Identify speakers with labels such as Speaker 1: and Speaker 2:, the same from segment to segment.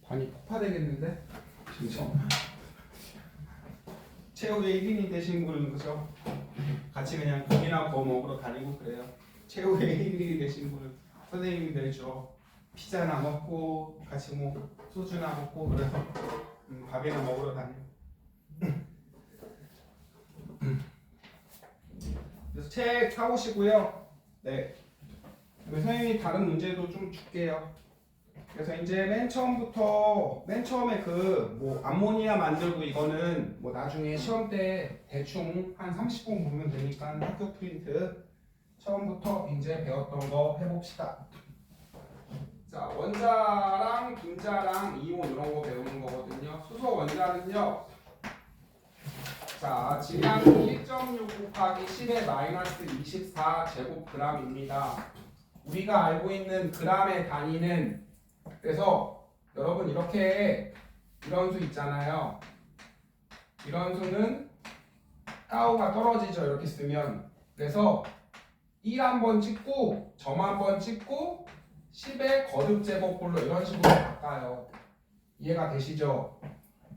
Speaker 1: 반이 폭파되겠는데? 진짜. 최후의 1인이 되신 분은 그죠? 같이 그냥 고기나 구워 먹으러 다니고 그래요. 최후의 1인이 되신 분은 선생님이 되죠. 피자나 먹고 같이 뭐 소주나 먹고 그래서 밥이나 먹으러 다니고. 그래서 책 사오시고요. 네. 선생님이 다른 문제도 좀 줄게요. 그래서 이제 맨 처음에 그 뭐 암모니아 만들고 이거는 뭐 나중에 시험 때 대충 한 30분 보면 되니까 학교 프린트 처음부터 이제 배웠던 거 해봅시다. 자, 원자랑 분자랑 이온 이런 거 배우는 거거든요. 수소 원자는요. 자, 질량이 1.6 곱하기 10의 마이너스 24 제곱그램입니다. 우리가 알고 있는 그램의 단위는 그래서 여러분 이렇게 이런 수 있잖아요. 이런 수는 가우가 떨어지죠. 이렇게 쓰면. 그래서 1 한번 찍고 점 한번 찍고 10의 거듭 제곱꼴로 이런 식으로 바꿔요. 이해가 되시죠?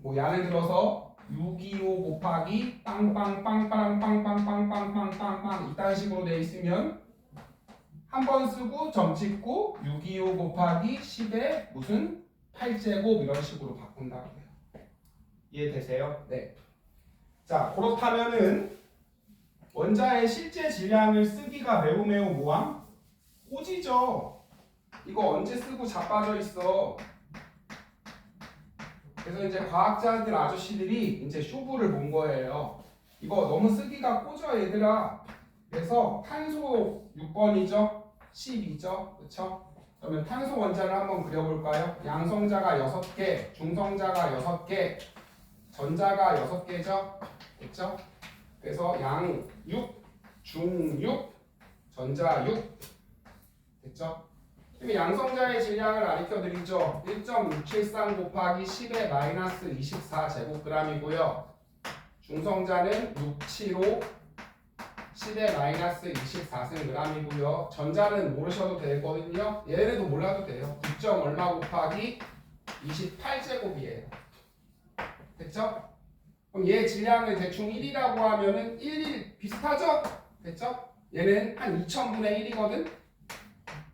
Speaker 1: 뭐 예를 들어서 625 곱하기 빵빵빵빵빵빵빵빵빵빵 이딴 식으로 돼 있으면 한 번 쓰고 점 찍고 625 곱하기 10의 무슨 8제곱 이런 식으로 바꾼다고요. 이해되세요? 네. 자, 그렇다면은 원자의 실제 질량을 쓰기가 매우 뭐함? 꼬지죠. 이거 언제 쓰고 자빠져 있어. 그래서 이제 과학자들 아저씨들이 이제 쇼부를 본 거예요. 이거 너무 쓰기가 꼬져 얘들아. 그래서 탄소 6번이죠. 12죠. 그쵸? 그러면 탄소 원자를 한번 그려볼까요? 양성자가 6개, 중성자가 6개, 전자가 6개죠. 됐죠? 그래서 양 6, 중 6, 전자 6. 됐죠? 그럼 양성자의 질량을 가르쳐드리죠. 1.673 곱하기 10의 마이너스 24 제곱그램이고요. 중성자는 675 10의 마이너스 24승g이고요. 전자는 모르셔도 되거든요. 얘네도 몰라도 돼요. 9점 얼마 곱하기 28제곱이에요. 됐죠? 그럼 얘 질량을 대충 1이라고 하면은 1 비슷하죠? 됐죠? 얘는 한 2000분의 1이거든?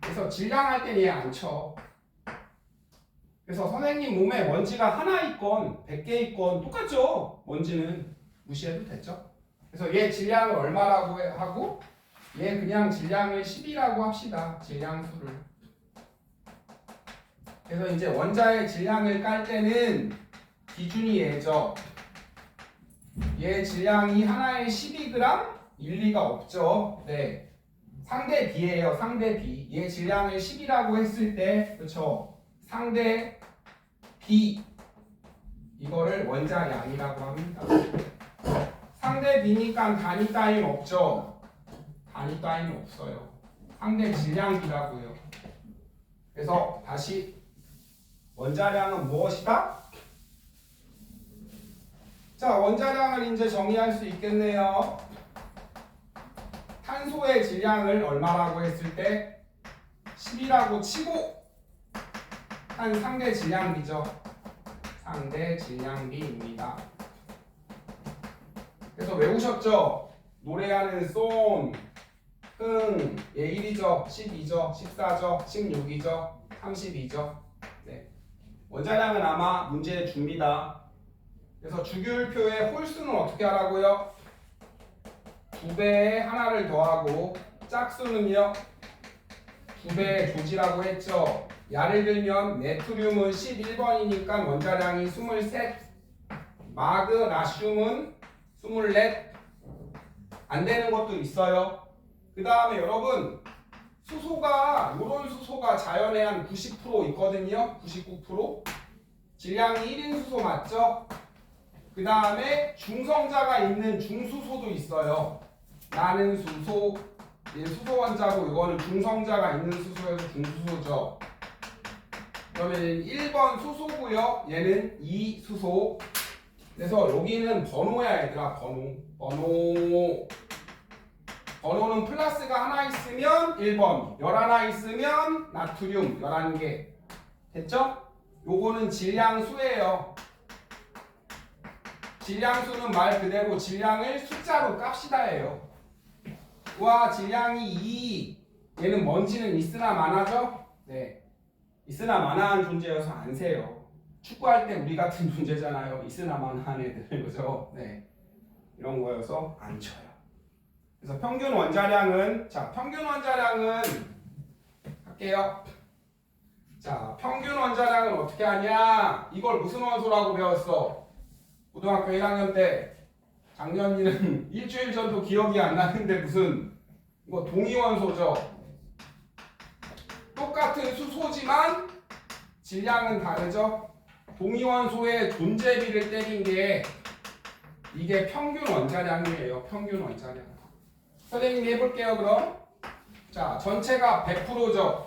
Speaker 1: 그래서 질량할 땐 얘 안 쳐. 그래서 선생님 몸에 먼지가 하나 있건 100개 있건 똑같죠? 먼지는 무시해도 됐죠? 그래서 얘 질량을 얼마라고 하고 얘 그냥 질량을 10이라고 합시다. 질량수를. 그래서 이제 원자의 질량을 깔 때는 기준이 얘죠. 얘 질량이 하나에 12g? 일리가 없죠. 네. 상대 B예요. 상대 B. 얘 질량을 10이라고 했을 때 그렇죠. 상대 B 이거를 원자량이라고 합니다. 상대 B니까 단위 따윈 없죠. 단위 따윈 없어요. 상대 질량비라고요. 그래서 다시 원자량은 무엇이다? 자, 원자량을 이제 정의할 수 있겠네요. 탄소의 질량을 얼마라고 했을 때 10이라고 치고 한 상대 질량비죠. 상대 질량비입니다. 그래서 외우셨죠? 노래하는 송, 흥, 얘 1이죠, 12죠, 14죠, 16이죠, 32죠. 네. 원자량은 아마 문제에 줍니다. 그래서 주기율표의 홀수는 어떻게 하라고요? 2배에 하나를 더하고 짝수는요? 2배의 조지라고 했죠. 예를 들면 네트륨은 11번이니까 원자량이 23, 마그나슘은 24. 안 되는 것도 있어요. 그 다음에 여러분 수소가 요런 수소가 자연에 한 90% 있거든요. 99%. 질량이 1인 수소 맞죠? 그 다음에 중성자가 있는 중수소도 있어요. 나는 수소, 얘 수소 원자고 이거는 중성자가 있는 수소여서 중수소죠. 그러면 1번 수소고요. 얘는 2수소. 그래서 여기는 번호야 얘들아. 번호는 플러스가 하나 있으면 1번, 11 있으면 나트륨 11개. 됐죠? 요거는 질량수예요. 질량수는 말 그대로 질량을 숫자로 깝시다예요. 와, 질량이 2. 얘는 먼지는 있으나 마나죠? 네. 있으나 마나한 존재여서 안 세요. 축구할 때 우리 같은 존재잖아요. 있으나 마나한 애들, 그죠? 네. 이런 거여서 안 쳐요. 그래서 평균 원자량은, 자, 평균 원자량은 할게요. 자, 평균 원자량은 어떻게 하냐? 이걸 무슨 원소라고 배웠어? 고등학교 1학년 때. 작년에는 일주일 전도 기억이 안 나는데 무슨 이거 동위원소죠. 똑같은 수소지만 질량은 다르죠. 동위원소의 존재비를 때린 게 이게 평균 원자량이에요. 평균 원자량. 선생님이 해볼게요. 그럼 자, 전체가 100%죠.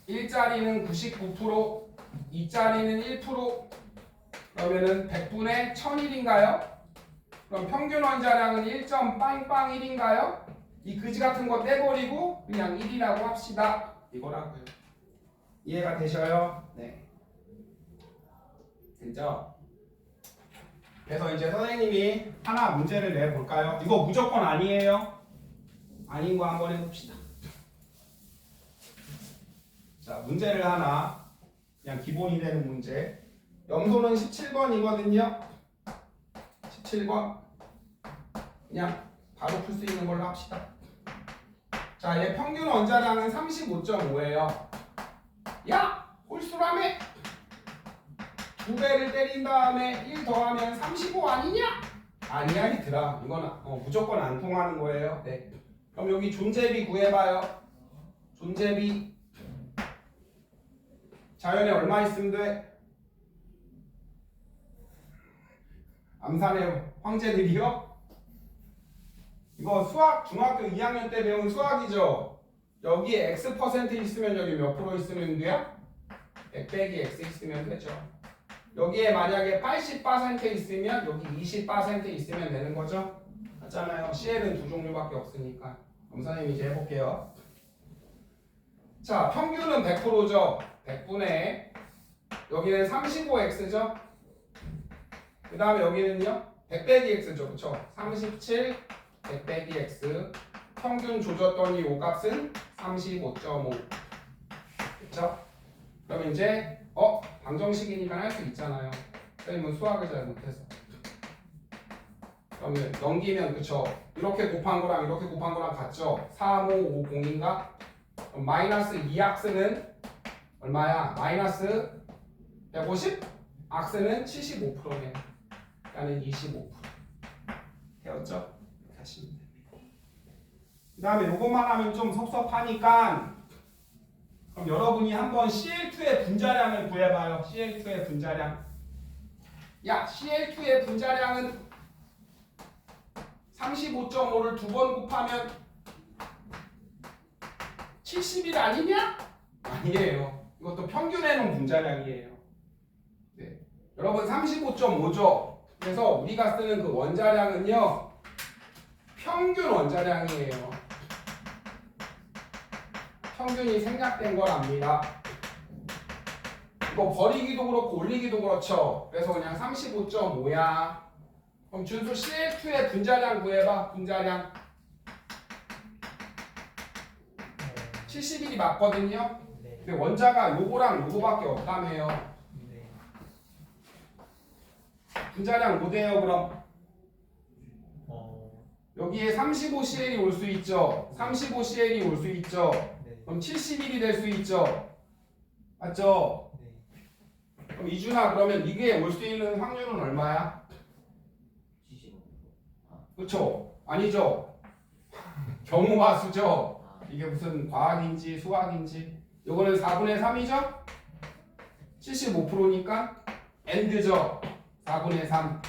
Speaker 1: 1짜리는 99%, 2짜리는 1%, 그러면은 100분의 1001인가요? 그럼 평균 원자량은 1.빵빵1인가요? 이 그지 같은 거 떼버리고 그냥 1이라고 합시다. 이거라고요. 이해가 되셔요? 네. 됐죠? 그래서 이제 선생님이 하나 문제를 내볼까요? 이거 무조건 아니에요. 아닌 거 한번 해봅시다. 자, 문제를 하나, 그냥 기본이 되는 문제. 염소는 17번이거든요. 17번. 그냥 바로 풀 수 있는 걸로 합시다. 자, 얘 평균 원자량은 35.5예요. 야! 홀수라며? 2배를 때린 다음에 1 더하면 35 아니냐? 아니야, 이들아. 이건 무조건 안 통하는 거예요. 네. 그럼 여기 존재비 구해봐요. 존재비. 자연에 얼마 있으면 돼? 암산의 황제들이요? 이거 수학 중학교 2학년 때 배운 수학이죠? 여기에 X% 있으면 여기 몇 프로 있으면 돼요? 100 빼기 X 있으면 되죠. 여기에 만약에 80% 있으면 여기 20% 있으면 되는 거죠? 맞잖아요. CL은 두 종류밖에 없으니까. 그럼 선생님이 이제 해볼게요. 자, 평균은 100%죠? 100분의 여기는 35X죠? 그 다음에 여기는요? 100 빼기 X죠. 그쵸? 37 100 빼기 X 평균 조졌더니 요 값은 35.5. 그쵸? 그럼 이제 방정식이니까 할 수 있잖아요. 선생님은 수학을 잘 못해서. 그러면 넘기면 그쵸? 이렇게 곱한 거랑 이렇게 곱한 거랑 같죠? 3550인가? 그럼 마이너스 2악스는 얼마야? 마이너스 150? 악스는 75%네. 그러니까는 25%. 되었죠? 하시면 됩니다. 그 다음에 요것만 하면 좀 섭섭하니까 그럼 여러분이 한번 CL2의 분자량을 구해봐요. CL2의 분자량. 야, CL2의 분자량은 35.5를 두 번 곱하면 70일 아니냐? 아니에요. 이것도 평균해놓은 분자량이에요. 네. 여러분 35.5죠? 그래서 우리가 쓰는 그 원자량은요, 평균 원자량이에요. 평균이 생략된 거랍니다. 이거 버리기도 그렇고 올리기도 그렇죠. 그래서 그냥 35.5야. 그럼 준수 CL2의 분자량 구해봐. 분자량 70일이 맞거든요. 근데 원자가 요거랑 요거밖에 없다며요. 분자량 뭐돼요 그럼? 여기에 35CL이 올 수 있죠. 35CL이 올 수 있죠. 그럼 71이 될 수 있죠. 맞죠? 그럼 이준아, 그러면 이게 올 수 있는 확률은 얼마야? 75. 그쵸? 아니죠? 경우와 수죠? 이게 무슨 과학인지 수학인지. 요거는 4분의 3이죠? 75%니까 AND죠? 4분의 3.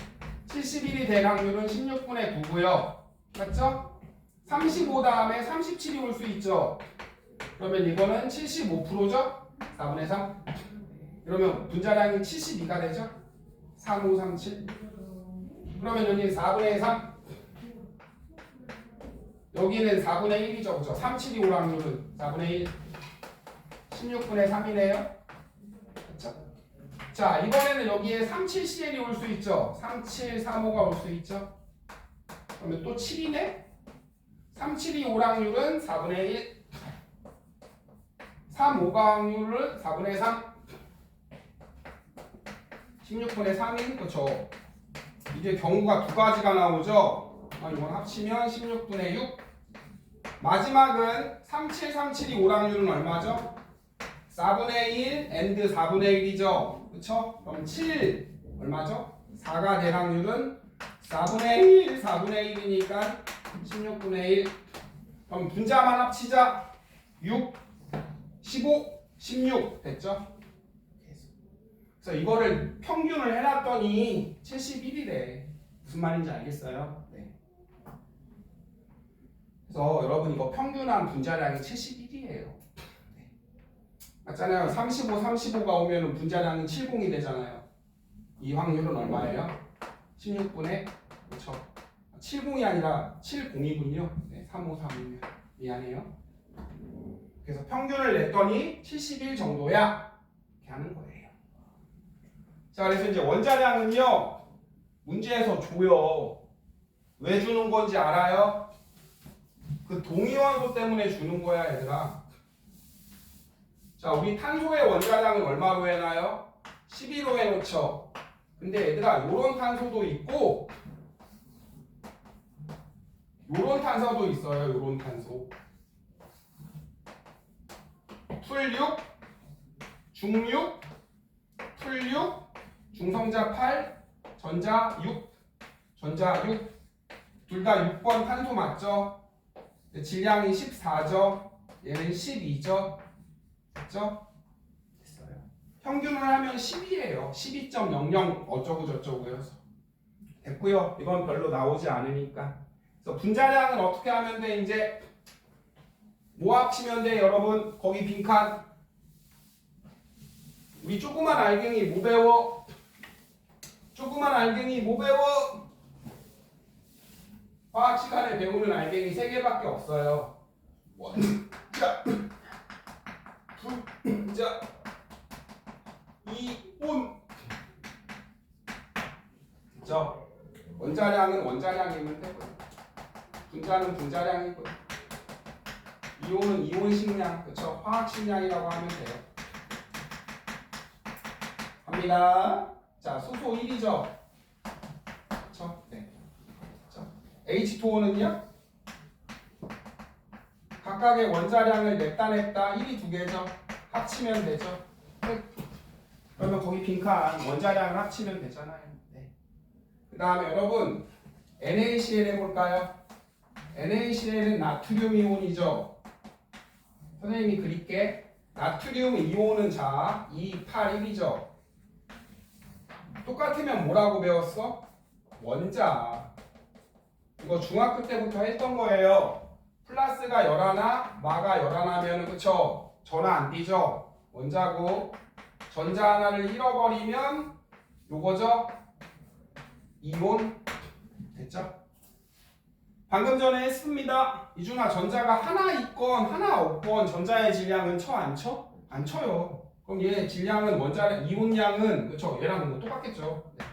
Speaker 1: 71이 될 확률은 16분의 9고요. 맞죠? 35 다음에 37이 올 수 있죠? 그러면 이거는 75%죠? 4분의 3. 그러면 분자량이 72가 되죠? 3537. 그러면 여기 4분의 3. 여기는 4분의 1이죠. 그죠? 37이 올 확률은 4분의 1. 16분의 3이네요. 자, 이번에는 여기에 37CL이 올 수 있죠. 3735가 올 수 있죠. 그러면 또 7이네? 37이 오락률은 4분의 1. 35가 확률은 4분의 3. 16분의 3인 그쵸. 이게 경우가 두 가지가 나오죠. 이건 합치면 16분의 6. 마지막은 3737이 오락률은 얼마죠? 4분의 1 and 4분의 1이죠. 그쵸? 그럼 7 얼마죠? 4가 될 확률은 4분의 1, 4분의 1이니까 16분의 1. 그럼 분자만 합치자. 6, 15, 16 됐죠? 그래서 이거를 평균을 해놨더니 71이래. 무슨 말인지 알겠어요? 네. 그래서 여러분 이거 평균한 분자량이 71이에요. 네. 맞잖아요. 35, 35가 오면 분자량이 70이 되잖아요. 이 확률은 얼마예요? 16분의 그렇죠. 70이 아니라 70이군요. 네, 3536이면 미안해요. 그래서 평균을 냈더니 71 정도야. 이렇게 하는 거예요. 자, 그래서 이제 원자량은요, 문제에서 줘요. 왜 주는 건지 알아요? 그 동위원소 때문에 주는 거야, 얘들아. 자, 우리 탄소의 원자량은 얼마로 해놔요? 12로 해놓죠. 근데 얘들아, 요런 탄소도 있고, 요런 탄소도 있어요, 요런 탄소. 풀6, 중6, 풀6, 중성자 8, 전자 6, 전자 6. 둘 다 6번 탄소 맞죠? 질량이 14죠? 얘는 12죠? 됐죠? 됐어요. 평균을 하면 10이에요. 12.00 어쩌고 저쩌고 해서. 됐고요. 이건 별로 나오지 않으니까. 그래서 분자량은 어떻게 하면 돼? 이제 뭐 합치면 돼? 여러분 거기 빈칸. 우리 조그만 알갱이 뭐 배워? 조그만 알갱이 뭐 배워? 화학 시간에 배우는 알갱이 3개밖에 없어요. 원자, 분자, 이온. 그죠? 원자량은 원자량이면 되고요. 분자는 분자량이고요. 이온은 이온식량, 그쵸? 화학식량이라고 하면 돼요. 갑니다. 자, 수소 1이죠? 그쵸? 네. H2O는요? 각각의 원자량을 냈다 1이 2개죠? 합치면 되죠? 그러면 거기 빈칸 원자량을 합치면 되잖아요. 네. 그 다음에 여러분 NaCl 해볼까요? NaCl은 나트륨 이온이죠? 선생님이 그릴게. 나트륨 이온은 자 281이죠? 똑같으면 뭐라고 배웠어? 원자. 이거 중학교 때부터 했던 거예요. 플러스가 열하나 마가 열하나면 그쵸? 전화 안 뛰죠? 원자고 전자 하나를 잃어버리면 요거죠? 이온. 됐죠? 방금 전에 했습니다. 이중아 전자가 하나 있건 하나 없건 전자의 질량은 쳐 안 쳐? 안 쳐요. 그럼 얘 질량은 원자량 이온량은 그쵸? 얘랑 뭐 똑같겠죠? 네.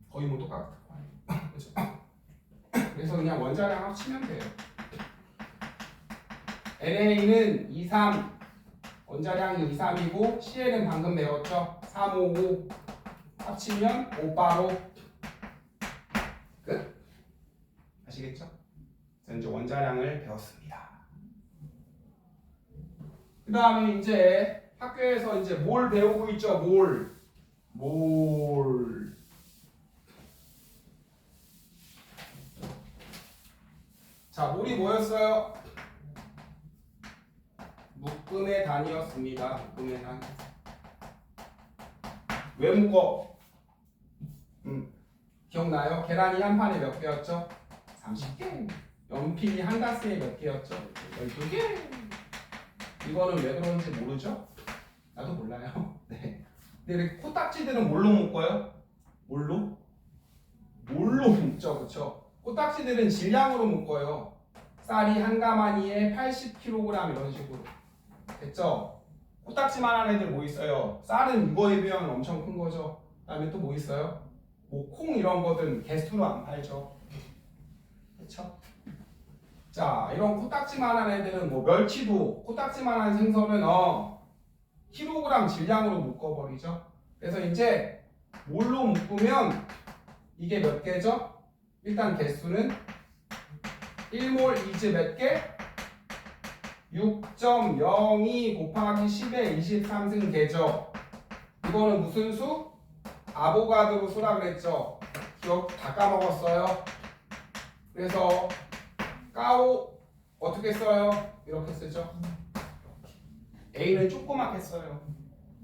Speaker 1: 거의 뭐 똑같아. 그쵸? 그래서 그냥 원자량 합치면 돼요. NA는 23, 원자량이 23이고 CL은 방금 배웠죠? 355 합치면 585. 끝. 아시겠죠? 그래서 이제 원자량을 배웠습니다. 그 다음에 이제 학교에서 이제 뭘 배우고 있죠? 몰. 자, 몰이 뭐였어요? 묶음의 단위였습니다. 묶음의 단위. 왜 묶어? 기억나요? 계란이 한 판에 몇 개였죠? 30개. 연필이 한 가스에 몇 개였죠? 12개. 이거는 왜 그런지 모르죠? 나도 몰라요. 네. 근데 코딱지들은 뭘로 묶어요? 뭘로 묶죠, 그쵸? 코딱지들은 질량으로 묶어요. 쌀이 한 가마니에 80kg 이런 식으로. 됐죠? 코딱지만한 애들 뭐 있어요? 쌀은 이거에 비하면 엄청 큰 거죠. 그다음에 또 뭐 있어요? 뭐 콩 이런 거든 개수로 안 팔죠. 그렇죠? 자, 이런 코딱지만한 애들은 뭐 멸치도 코딱지만한 생선은 킬로그램 질량으로 묶어버리죠. 그래서 이제 뭘로 묶으면 이게 몇 개죠? 일단 개수는 1몰 이즈 몇 개? 6.02 곱하기 10의 23승 개죠. 이거는 무슨 수? 아보가드로 수라 그랬죠. 기억 다 까먹었어요. 그래서 까오 어떻게 써요? 이렇게 쓰죠. A는 조그맣게 써요.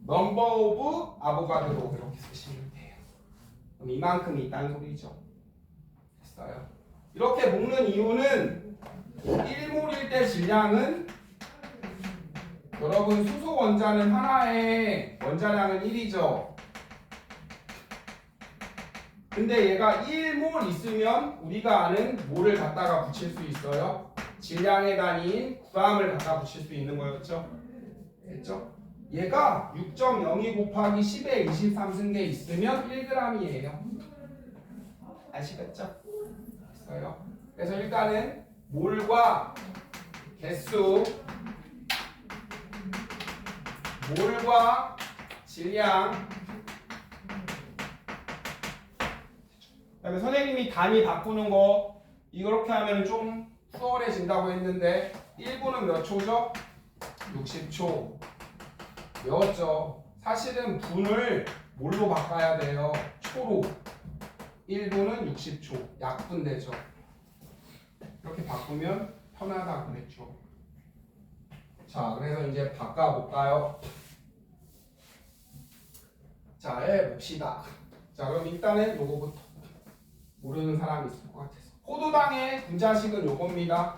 Speaker 1: 넘버 오브 아보가드로 이렇게 쓰시면 돼요. 그럼 이만큼이 있다는 소리죠. 됐어요. 이렇게 묶는 이유는 1몰일 때 질량은 여러분 수소 원자는 하나의 원자량은 1이죠. 근데 얘가 1몰 있으면 우리가 아는 몰을 갖다가 붙일 수 있어요. 질량의 단위인 g을 갖다 붙일 수 있는 거였죠. 됐죠? 얘가 6.02 곱하기 10의 23승계 있으면 1g이에요. 아시겠죠? 됐어요. 그래서 일단은 몰과 개수, 몰과 질량, 그다음에 선생님이 단위 바꾸는 거 이렇게 하면 좀 수월해진다고 했는데 1분은 몇 초죠? 60초. 외웠죠? 사실은 분을 뭘로 바꿔야 돼요? 초로. 1분은 60초. 약분 되죠. 이렇게 바꾸면 편하다 그랬죠. 자, 그래서 이제 바꿔볼까요? 자, 해봅시다. 자, 그럼 일단은 요거부터. 모르는 사람이 있을 것 같아서. 포도당의 분자식은 요겁니다.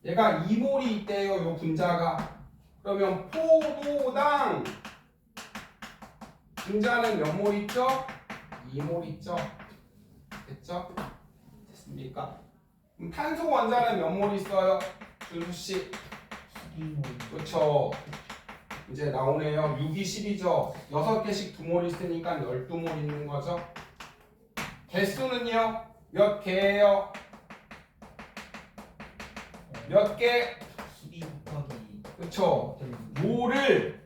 Speaker 1: 얘가 2몰이 있대요, 요 분자가. 그러면 포도당 분자는 몇 몰 있죠? 2몰 있죠? 됐죠? 됐습니까? 그럼 탄소 원자는 몇 몰 있어요? 준수씨?
Speaker 2: 2몰.
Speaker 1: 그렇죠. 이제 나오네요. 6이 10이죠. 6개씩 2몰 있으니까 12몰 있는 거죠. 개수는요? 몇 개예요? 몇 개?
Speaker 2: 12 곱하기.
Speaker 1: 그쵸? 몰을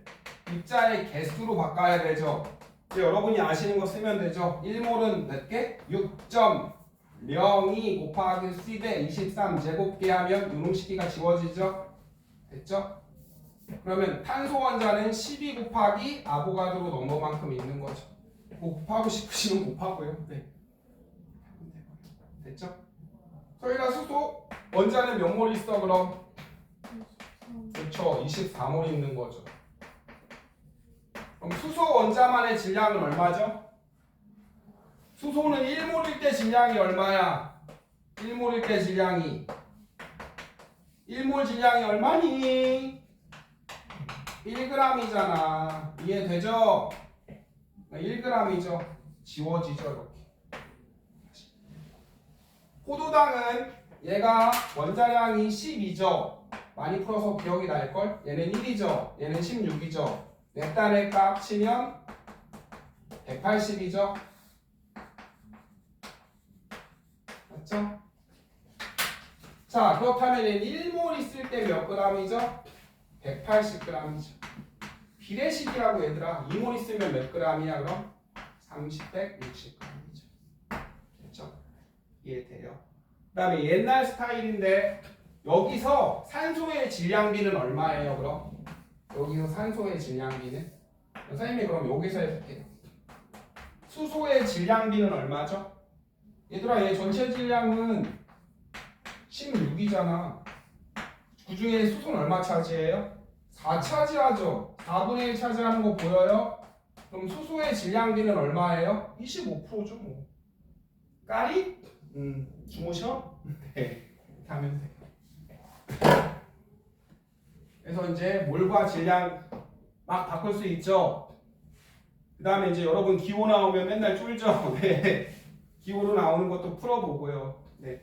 Speaker 1: 입자의 개수로 바꿔야 되죠. 이제 여러분이 아시는 거 쓰면 되죠. 1몰은 몇 개? 6.02 곱하기 10의 23 제곱개 하면 요놈식기가 지워지죠. 됐죠? 그러면 탄소 원자는 12 곱하기 아보가드로 넘버만큼 있는 거죠. 뭐 곱하고 싶으시면 곱하고요. 네. 됐죠? 저희가 수소 원자는 몇 몰 있어 그럼? 그렇죠. 24몰 있는 거죠. 그럼 수소 원자만의 질량은 얼마죠? 수소는 1몰일 때 질량이 얼마야? 1몰일 때 질량이 1몰 질량이 얼마니? 1g이잖아. 이해되죠? 1g이죠. 지워지죠 이렇게. 포도당은 얘가 원자량이 12죠. 많이 풀어서 기억이 날걸? 얘는 1이죠. 얘는 16이죠. 넷단의 값 치면 180이죠. 맞죠? 자, 그렇다면 얘는 1몰 있을 때 몇 g이죠? 180g이죠. 비례식이라고 얘들아. 2몰 있으면 몇 g이야 그럼? 3,160g이죠. 됐죠? 이해돼요? 그 다음에 옛날 스타일인데 여기서 산소의 질량비는 얼마예요 그럼? 여기서 산소의 질량비는? 선생님이 그럼 여기서 해볼게요. 수소의 질량비는 얼마죠? 얘들아 얘 전체 질량은 16이잖아. 그 중에 수소는 얼마 차지해요? 4 차지하죠. 4분의 1 차지하는 거 보여요? 그럼 수소의 질량비는 얼마예요? 25%죠 뭐. 까리? 주무셔? 네. 이렇게 하면 돼요. 그래서 이제 몰과 질량 막 바꿀 수 있죠. 그 다음에 이제 여러분 기호 나오면 맨날 쫄죠. 네. 기호로 나오는 것도 풀어보고요. 네.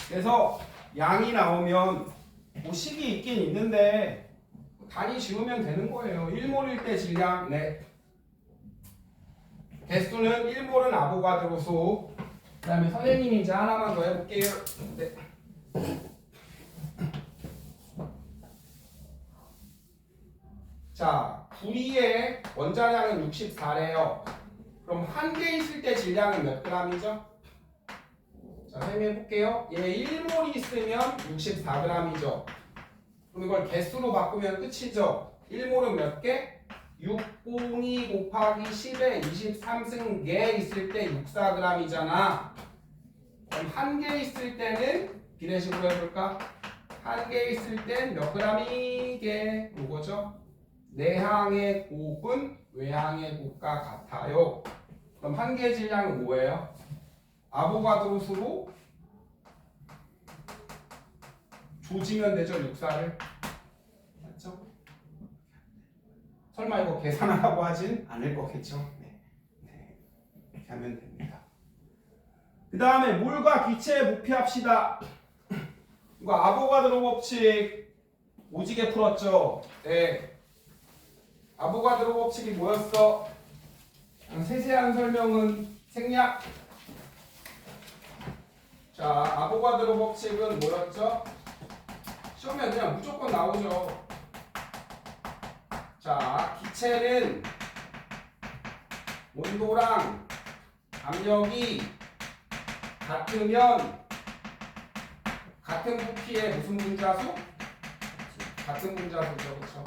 Speaker 1: 그래서 양이 나오면 뭐 식이 있긴 있는데 단위 지우면 되는 거예요. 1몰일 때 질량 네. 개수는 1몰은 아보가드로 수. 그다음에 선생님이 이제 하나만 더 해볼게요. 네. 자, 구리의 원자량은 64래요. 그럼 한 개 있을 때 질량은 몇 g이죠? 자, 설명해볼게요. 얘 1몰이 있으면 64g이죠. 그럼 이걸 개수로 바꾸면 끝이죠. 1몰은 몇 개? 602 곱하기 10에 23승 개 있을 때 64g이잖아. 그럼 한 개 있을 때는 비례식으로 해볼까? 한 개 있을 땐 몇 g이게? 요거죠. 내항의 곱은 외항의 곱과 같아요. 그럼 한 개 질량은 뭐예요? 아보가드로 수로 조지면 되죠, 64를. 맞죠? 설마 이거 계산하라고 하진 않을 거겠죠? 네. 이렇게 하면 됩니다. 그 다음에 몰과 기체의 부피 합시다. 이거 아보가드로 법칙 오지게 풀었죠? 네. 아보가드로 법칙이 뭐였어? 세세한 설명은 생략. 자, 아보가드로 법칙은 뭐였죠? 시험에 그냥 무조건 나오죠. 자, 기체는 온도랑 압력이 같으면 같은 부피의 무슨 분자수? 같은 분자수죠, 그렇죠?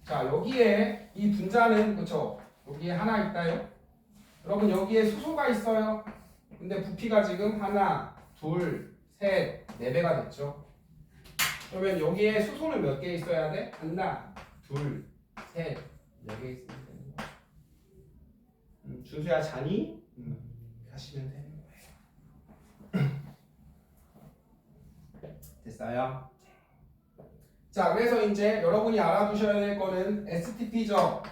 Speaker 1: 자, 여기에 이 분자는 그렇죠? 여기에 하나 있다요. 여러분 여기에 수소가 있어요. 근데 부피가 지금 하나, 둘, 셋, 네 배가 됐죠. 그러면 여기에 수소는 몇 개 있어야 돼? 하나, 둘, 셋, 네 개 있으면 되는 거야. 준수야 자니? 하시면 되는 거예요. 됐어요? 자, 그래서 이제 여러분이 알아두셔야 될 거는 STP죠.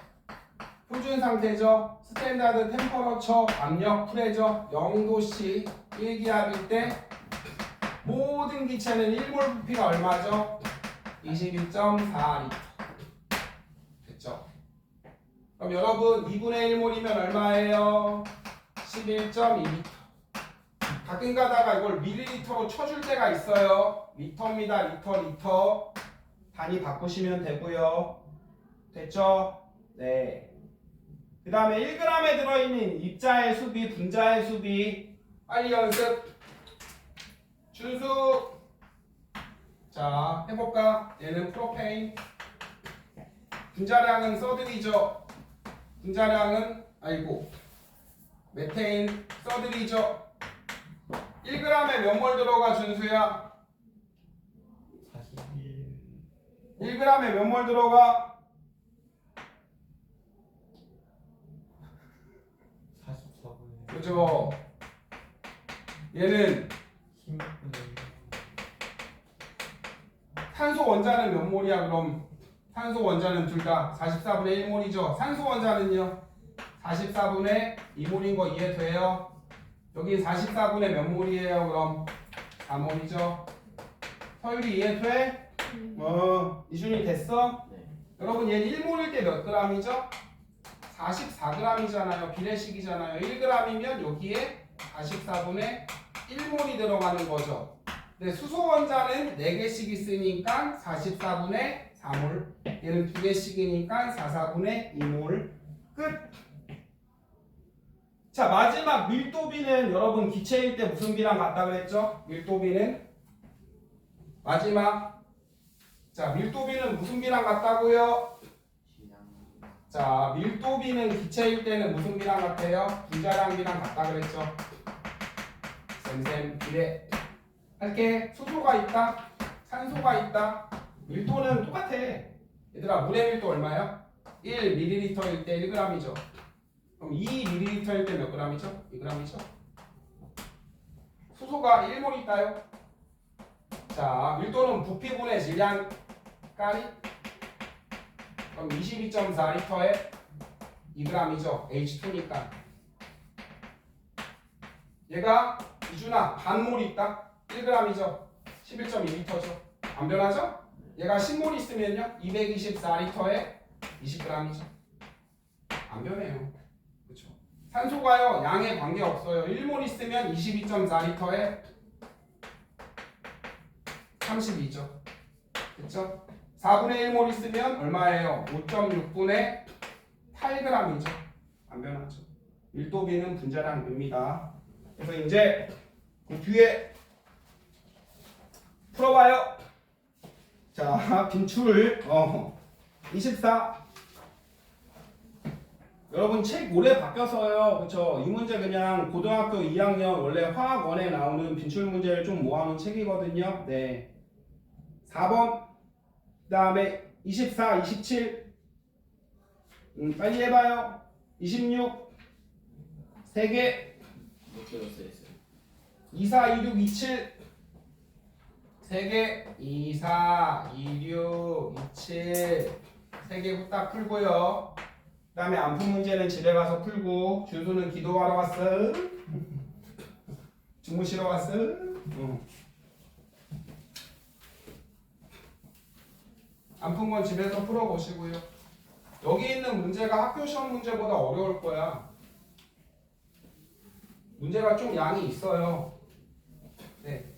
Speaker 1: 표준 상태죠. 스탠다드 템퍼러처 압력 프레저 0도씨 1기압일 때 모든 기체는 1몰 부피가 얼마죠? 22.4리터. 됐죠? 그럼 여러분 2분의 1몰이면 얼마예요? 11.2리터. 가끔 가다가 이걸 밀리리터로 쳐줄 때가 있어요. 리터입니다. 리터. 단위 바꾸시면 되고요. 됐죠? 네. 그 다음에 1g에 들어있는 입자의 수비, 분자의 수비. 빨리 연습. 준수. 자, 해볼까? 얘는 프로페인. 분자량은 서드리죠. 분자량은 메테인 서드리죠. 1g에 몇 몰 들어가 준수야? 1g에 몇 몰 들어가?
Speaker 2: 44분의
Speaker 1: 그죠? 얘는
Speaker 2: 16분의
Speaker 1: 탄소 원자는 몇 몰이야 그럼? 탄소 원자는 둘 다 44분의 1몰이죠. 산소 원자는요? 44분의 2몰인 거 이해돼요? 여기 44분의 몇 몰이에요 그럼? 4몰이죠. 서율이 이해돼? 이준이 됐어?
Speaker 2: 네.
Speaker 1: 여러분 얘 1몰일 때 몇 g이죠? 44g이잖아요. 비례식이잖아요. 1g이면 여기에 44분의 1몰이 들어가는 거죠. 근데 수소 원자는 4개씩 있으니까 44분의 4몰. 얘는 2개씩이니까 44분의 2몰. 끝. 자, 마지막 밀도비는 여러분 기체일 때 무슨 비랑 같다 그랬죠? 밀도비는 마지막. 자, 밀도비는 무슨 비랑 같다고요? 자, 밀도비는 기체일 때는 무슨 비랑 같아요? 분자량 비랑 같다 그랬죠? 쌤 비례 할게. 수소가 있다, 산소가 있다. 밀도는 똑같아. 얘들아, 물의 밀도 얼마야? 1ml일 때 1g이죠. 그럼 2ml일 때 몇 g이죠? 2g이죠. 수소가 1몰 있다요. 자, 밀도는 부피분의 질량 까리. 그럼 22.4리터에 2g이죠. H2니까. 얘가 이준아 반몰 있다. 1g이죠. 11.2m죠. 안 변하죠? 얘가 10몰 있으면요 224리터에 20g이죠. 안 변해요. 그렇죠? 산소가요 양에 관계 없어요. 1몰 있으면 22.4리터에 32죠. 그렇죠? 4분의 1몰 있으면 얼마예요? 5.6분의 8g이죠. 안 변하죠. 밀도비는 분자량 됩니다. 그래서 이제 그 뒤에 풀어봐요. 자, 빈출 24. 여러분 책 올해 바뀌어서요. 그쵸? 이 문제 그냥 고등학교 2학년 원래 화학원에 나오는 빈출 문제를 좀 모아놓은 책이거든요. 네. 4번. 그 다음에 24, 27. 빨리 해봐요. 26. 3개.
Speaker 3: 못 들었어요.
Speaker 1: 24, 26, 27. 3개. 24, 26, 27. 3개 후딱 풀고요. 그 다음에 안 푼 문제는 집에 가서 풀고, 준수는 기도하러 왔어. 주무시러 왔어. 안 푼 건 집에서 풀어보시고요. 여기 있는 문제가 학교 시험 문제보다 어려울 거야. 문제가 좀 양이 있어요. 네.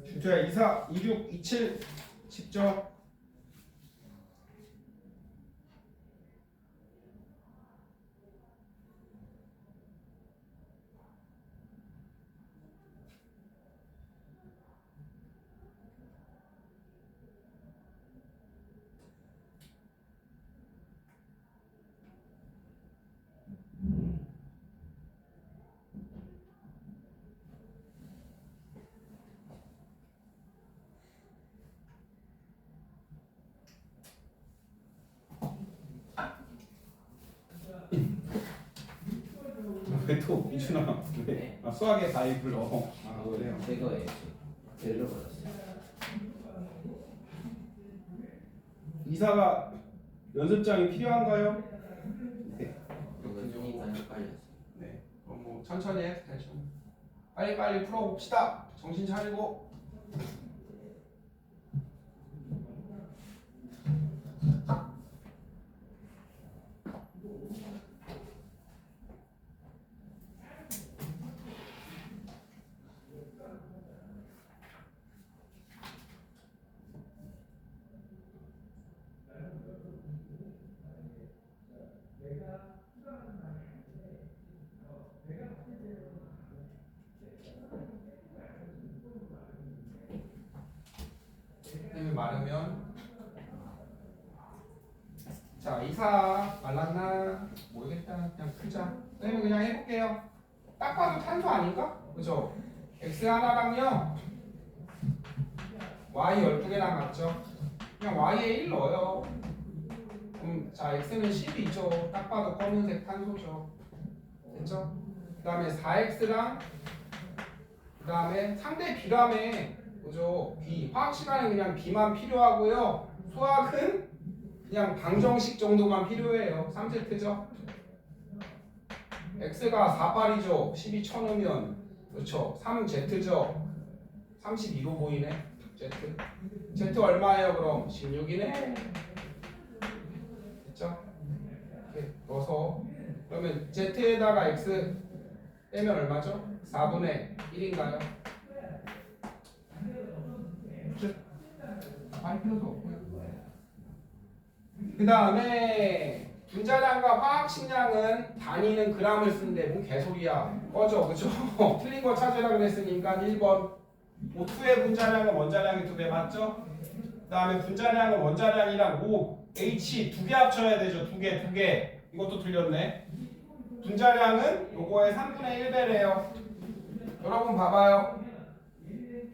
Speaker 1: 준수야 24, 26, 27 10점. 왜 또 미준아 왜? 아, 수학의 바이블 그래요.
Speaker 3: 제거예요. 들려버렸어요.
Speaker 1: 이사가 연습장이 필요한가요? 네.
Speaker 3: 그거 쓰니까 헷갈렸어요.
Speaker 1: 네. 그럼 뭐 천천히 해. 대충. 빨리 풀어봅시다. 정신 차리고. 쌤이 마르면 자 이사 말랐나 모르겠다. 그냥 풀자. 쌤이 그냥 해볼게요. 딱 봐도 탄소 아닌가? 그죠? X 하나랑요 Y 12개랑 같죠? 그냥 Y에 1 넣어요. 자 X는 10이죠. 딱 봐도 검은색 탄소죠. 됐죠? 그 다음에 4X랑 그 다음에 상대 B라며 그죠? B 화학 시간에 그냥 B만 필요하고요. 수학은 그냥 방정식 정도만 필요해요. 3Z죠? X가 4발이죠. 12 쳐놓으면 그렇죠. 3Z죠. 32로 보이네. Z. Z 얼마예요 그럼? 16이네. 됐죠? 이렇게 넣어서 그러면 Z에다가 X 빼면 얼마죠? 4분의 1인가요? 끝. 할 필요도 없고요. 그 다음에 분자량과 화학식량은 단위는 g을 쓴대. 뭔 개소리야. 꺼져. 그쵸? 틀린 거 찾으라 그랬으니까 1번. O2의 분자량은 원자량이 2배 맞죠? 그 다음에 분자량은 원자량이랑 OH 2개 합쳐야 되죠. 2개. 이것도 틀렸네. 분자량은 요거의 3분의 1배래요. 여러분 봐봐요.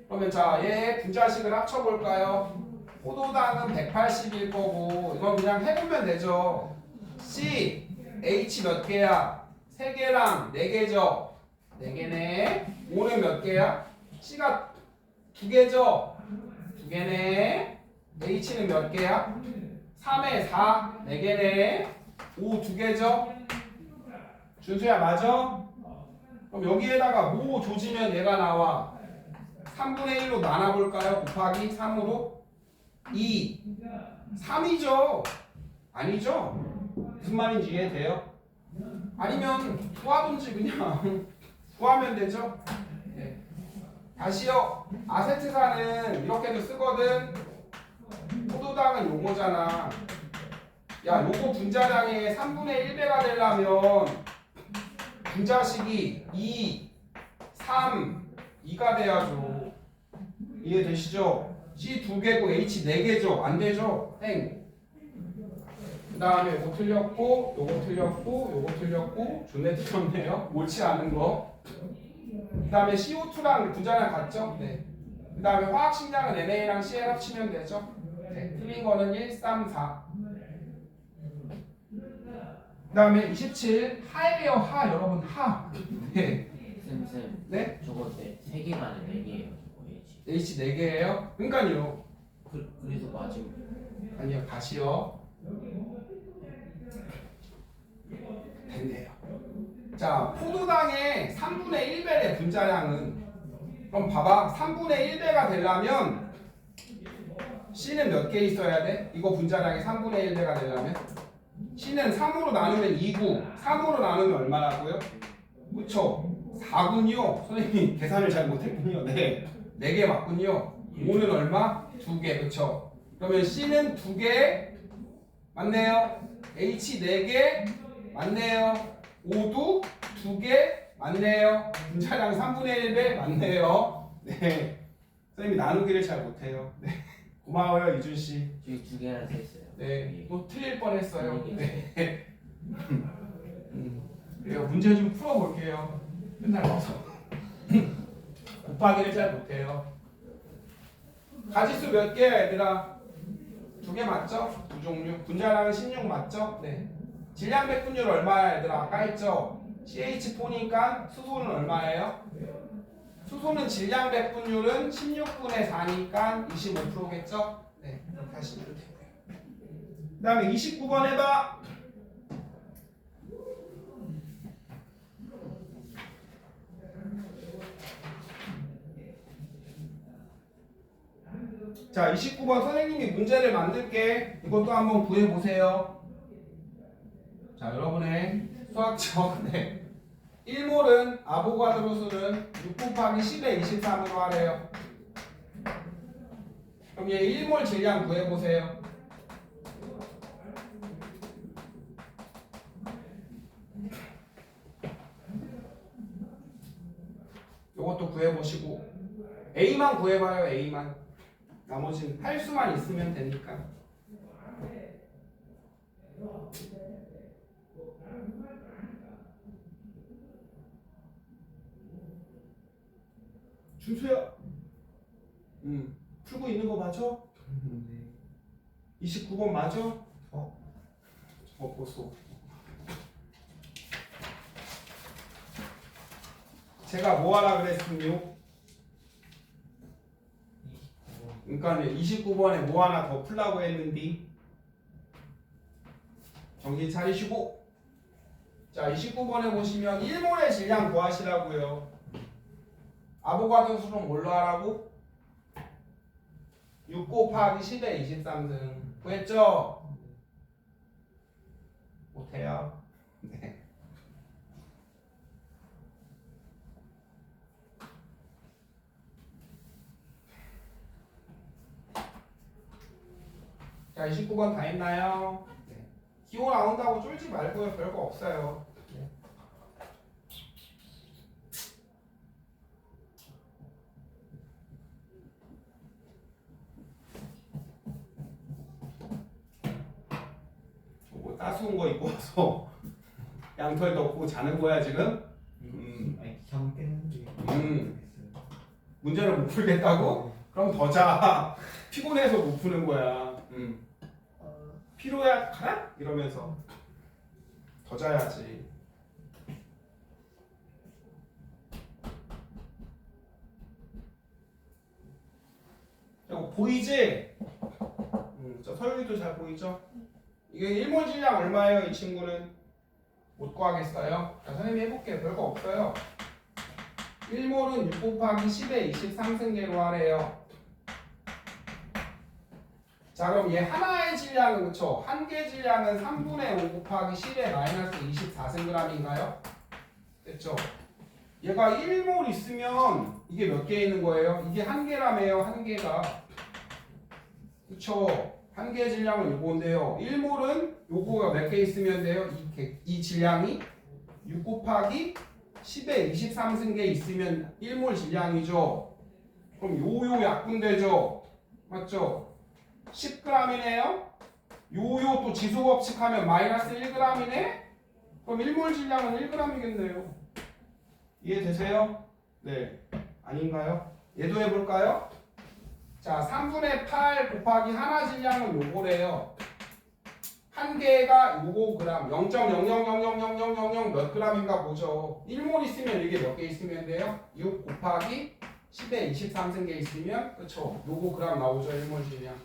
Speaker 1: 그러면 자, 얘 분자식을 합쳐볼까요? 포도당은 180일 거고 이건 그냥 해보면 되죠. C, H 몇 개야? 3개랑 4개죠? 4개네. O는 몇 개야? C가 2개죠? 2개네. H는 몇 개야? 3에 4, 4개네. O 2개죠? 준수야 맞아? 그럼 여기에다가 뭐 조지면 얘가 나와? 3분의 1로 나눠볼까요? 곱하기 3으로? 2, 3이죠? 아니죠? 무슨 말인지 이해돼요? 아니면 구하든지 그냥 구하면 되죠? 네. 다시요. 아세트산은 이렇게도 쓰거든. 포도당은 요거잖아. 야, 요거 분자량의 3분의 1배가 되려면 분자식이 2, 3, 2가 돼야죠. 이해되시죠? C 2개고 H 4개죠. 안 되죠? 땡. 그 다음에 요거 틀렸고, 요거 틀렸고, 요거 틀렸고, 존내 틀렸네요. 옳지 않은 거. 그 다음에 CO2랑 분자량 같죠? 네. 그 다음에 화학식량은 NA랑 CL 합치면 되죠? 네. 틀린 거는 1, 3, 4. 그 다음에 27. 하예요, 하. 여러분, 하. 네.
Speaker 3: 쌤.
Speaker 1: 네?
Speaker 3: 저거 3개가 아니라 4개예요. OH.
Speaker 1: H 4개예요? 그러니까요.
Speaker 3: 그래서 맞으면
Speaker 1: 아니요, 다시요. 됐네요. 자, 포도당의 3분의 1배의 분자량은 그럼 봐봐. 3분의 1배가 되려면 C는 몇 개 있어야 돼? 이거 분자량이 3분의 1배가 되려면 C는 3으로 나누면 2구 3으로 나누면 얼마라고요? 그쵸? 4군요. 선생님이 계산을 잘 못했군요. 네. 4개 맞군요. 5는 얼마? 2개. 그쵸? 그러면 C는 2개 맞네요. H 4개 맞네요. O도 2개 맞네요. 분자량 3분의 1배 맞네요. 네. 선생님이 나누기를 잘 못해요. 네. 고마워요 이준씨.
Speaker 3: 저기 2개나 써있어요.
Speaker 1: 네. 또 틀릴 뻔했어요. 네. 그래요. 문제 좀 풀어볼게요. 맨날 와서 곱하기를 잘 못해요. 가지수 몇 개야 얘들아? 2개 맞죠? 두 종류. 분자량은 16 맞죠? 네. 질량 백분율 얼마야 얘들아? 아까 했죠? CH4니까 수소는 얼마예요? 수소는 질량 백분율은 16분의 4니까 25%겠죠? 네. 이렇게 하시면 되고요. 그 다음에 29번 해봐. 자, 29번 선생님이 문제를 만들게. 이것도 한번 구해보세요. 자, 여러분의 수학적. 네. 1몰은 아보가드로 수는 6 곱하기 10의 23으로 하래요. 그럼 얘 1몰 질량 구해보세요. 요것도 구해보시고 A만 구해봐요. A만. 나머지는 할 수만 있으면 되니까. 준수야. 풀고 있는 거 맞아? 29번 맞아? 저거 보소. 제가 뭐 하라 그랬음요? 그러니까 29번에 뭐 하나 더 풀라고 했는데 정신 차리시고. 자, 29번에 보시면 1몰의 질량 구하시라고요. 아보가드로 수는 뭘로 하라고? 6 곱하기 10의 23승 구했죠? 못해요. 네. 자, 29번 다 했나요? 기호 나온다고 쫄지 말고요. 별거 없어요. 네. 뭐 따스운 거 입고 와서 양털 덮고 자는 거야 지금?
Speaker 2: 아니 잠 깼는데. 모르겠어요.
Speaker 1: 문제를 못 풀겠다고? 그럼 더 자. 피곤해서 못 푸는 거야. 피로야 가라? 이러면서 더 자야지. 이거 보이지? 저 서윤이도 잘 보이죠? 이게 일몰질량 얼마예요? 이 친구는 못 구하겠어요? 자, 선생님이 해볼게요. 별거 없어요. 1몰은 6 곱하기 10의 23승계로 하래요. 자, 그럼 얘 하나의 질량은 그쵸? 한 개 질량은 3분의 5 곱하기 10의 마이너스 24승g인가요? 됐죠? 얘가 1몰 있으면 이게 몇 개 있는 거예요? 이게 한 개라며요, 한 개가. 그쵸? 한 개의 질량은 요거인데요. 1몰은 요거가 몇 개 있으면 돼요? 이 질량이 6 곱하기 10의 23승계 있으면 1몰 질량이죠. 그럼 요요 약분되죠. 맞죠? 10g이네요. 요요 또 지수법칙하면 마이너스 1g이네. 그럼 1몰 질량은 1g이겠네요. 이해되세요? 네. 아닌가요? 얘도 해볼까요? 자, 3분의 8 곱하기 하나 질량은 요거래요. 한 개가 요거 그램 0.00000000 몇 g인가 보죠. 1몰 있으면 이게 몇 개 있으면 돼요? 6 곱하기 10의 23승계 있으면 그쵸? 요거 그램 나오죠. 1몰 질량.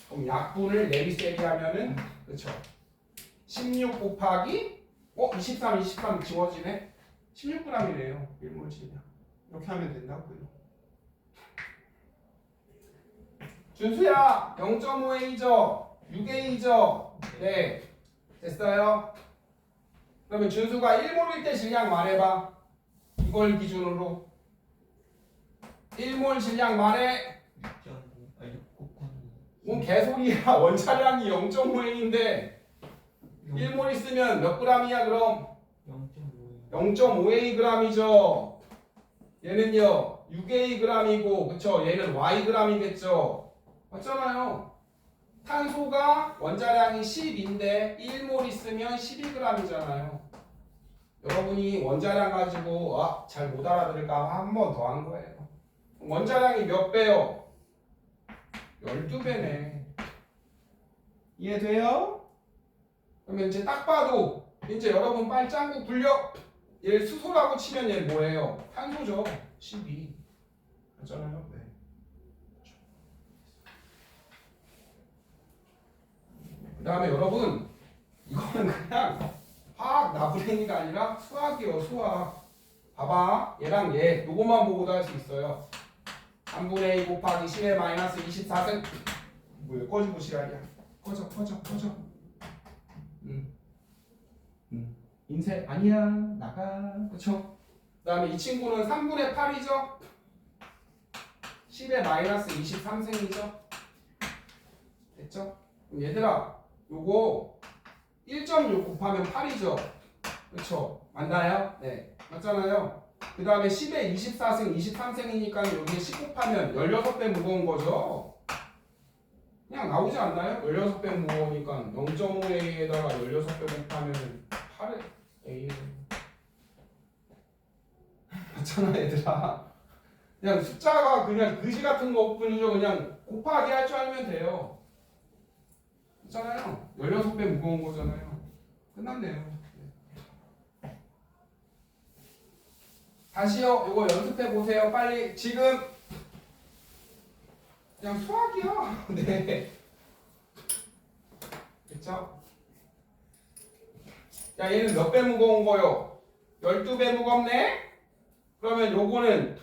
Speaker 1: 그럼 약분을 내리세리 하면은 그쵸? 16 곱하기 23 지워지네? 16g이래요. 1몰 질량. 이렇게 하면 된다고요. 준수야 0.5A죠? 6A죠? 네 됐어요? 그러면 준수가 1몰일 때 질량 말해봐. 이걸 기준으로 1몰 질량 말해.
Speaker 2: 6 곱하기.
Speaker 1: 뭔 개소리야. 원차량이 0.5A인데 1몰 있으면 몇 g이야 그럼?
Speaker 2: 0.5.
Speaker 1: 0.5A g이죠. 얘는요 6A g이고 그쵸? 얘는 Y g이겠죠. 맞잖아요. 탄소가 원자량이 10인데 1몰 있으면 12g이잖아요. 여러분이 원자량 가지고 잘 못 알아들을까 한 번 더 한 거예요. 원자량이 몇 배요? 12배네. 이해돼요? 그러면 이제 딱 봐도 이제 여러분 빨리 짱구 굴려. 얘 수소라고 치면 얘 뭐예요? 탄소죠. 12. 맞잖아요. 네. 그 다음에 여러분 이거는 그냥 화학 나부랭이가 아니라 수학이에요. 수학. 봐봐. 얘랑 얘 요것만 보고도 할 수 있어요. 3분의 2 곱하기 10의 마이너스 24승. 뭐야 꺼지고 시작이야. 꺼져. 인쇄 아니야. 나가. 그쵸? 그 다음에 이 친구는 3분의 8이죠. 10의 마이너스 23승이죠. 됐죠? 그럼 얘들아 요거 1.6 곱하면 8이죠. 그쵸? 맞나요? 네. 맞잖아요. 그 다음에 10에 24승, 23승이니까 여기에 10 곱하면 16배 무거운 거죠. 그냥 나오지 않나요? 16배 무거우니까 0.5A에다가 16배 곱하면 8A. 맞잖아 얘들아. 그냥 숫자가 그냥 그지 같은 것뿐이죠. 그냥 곱하기 할 줄 알면 돼요. 있잖아요. 16배 무거운 거잖아요. 끝났네요. 다시요. 이거 연습해 보세요. 빨리. 지금 그냥 수학이요. 네. 됐죠? 야, 얘는 몇 배 무거운 거요? 12배 무겁네? 그러면 요거는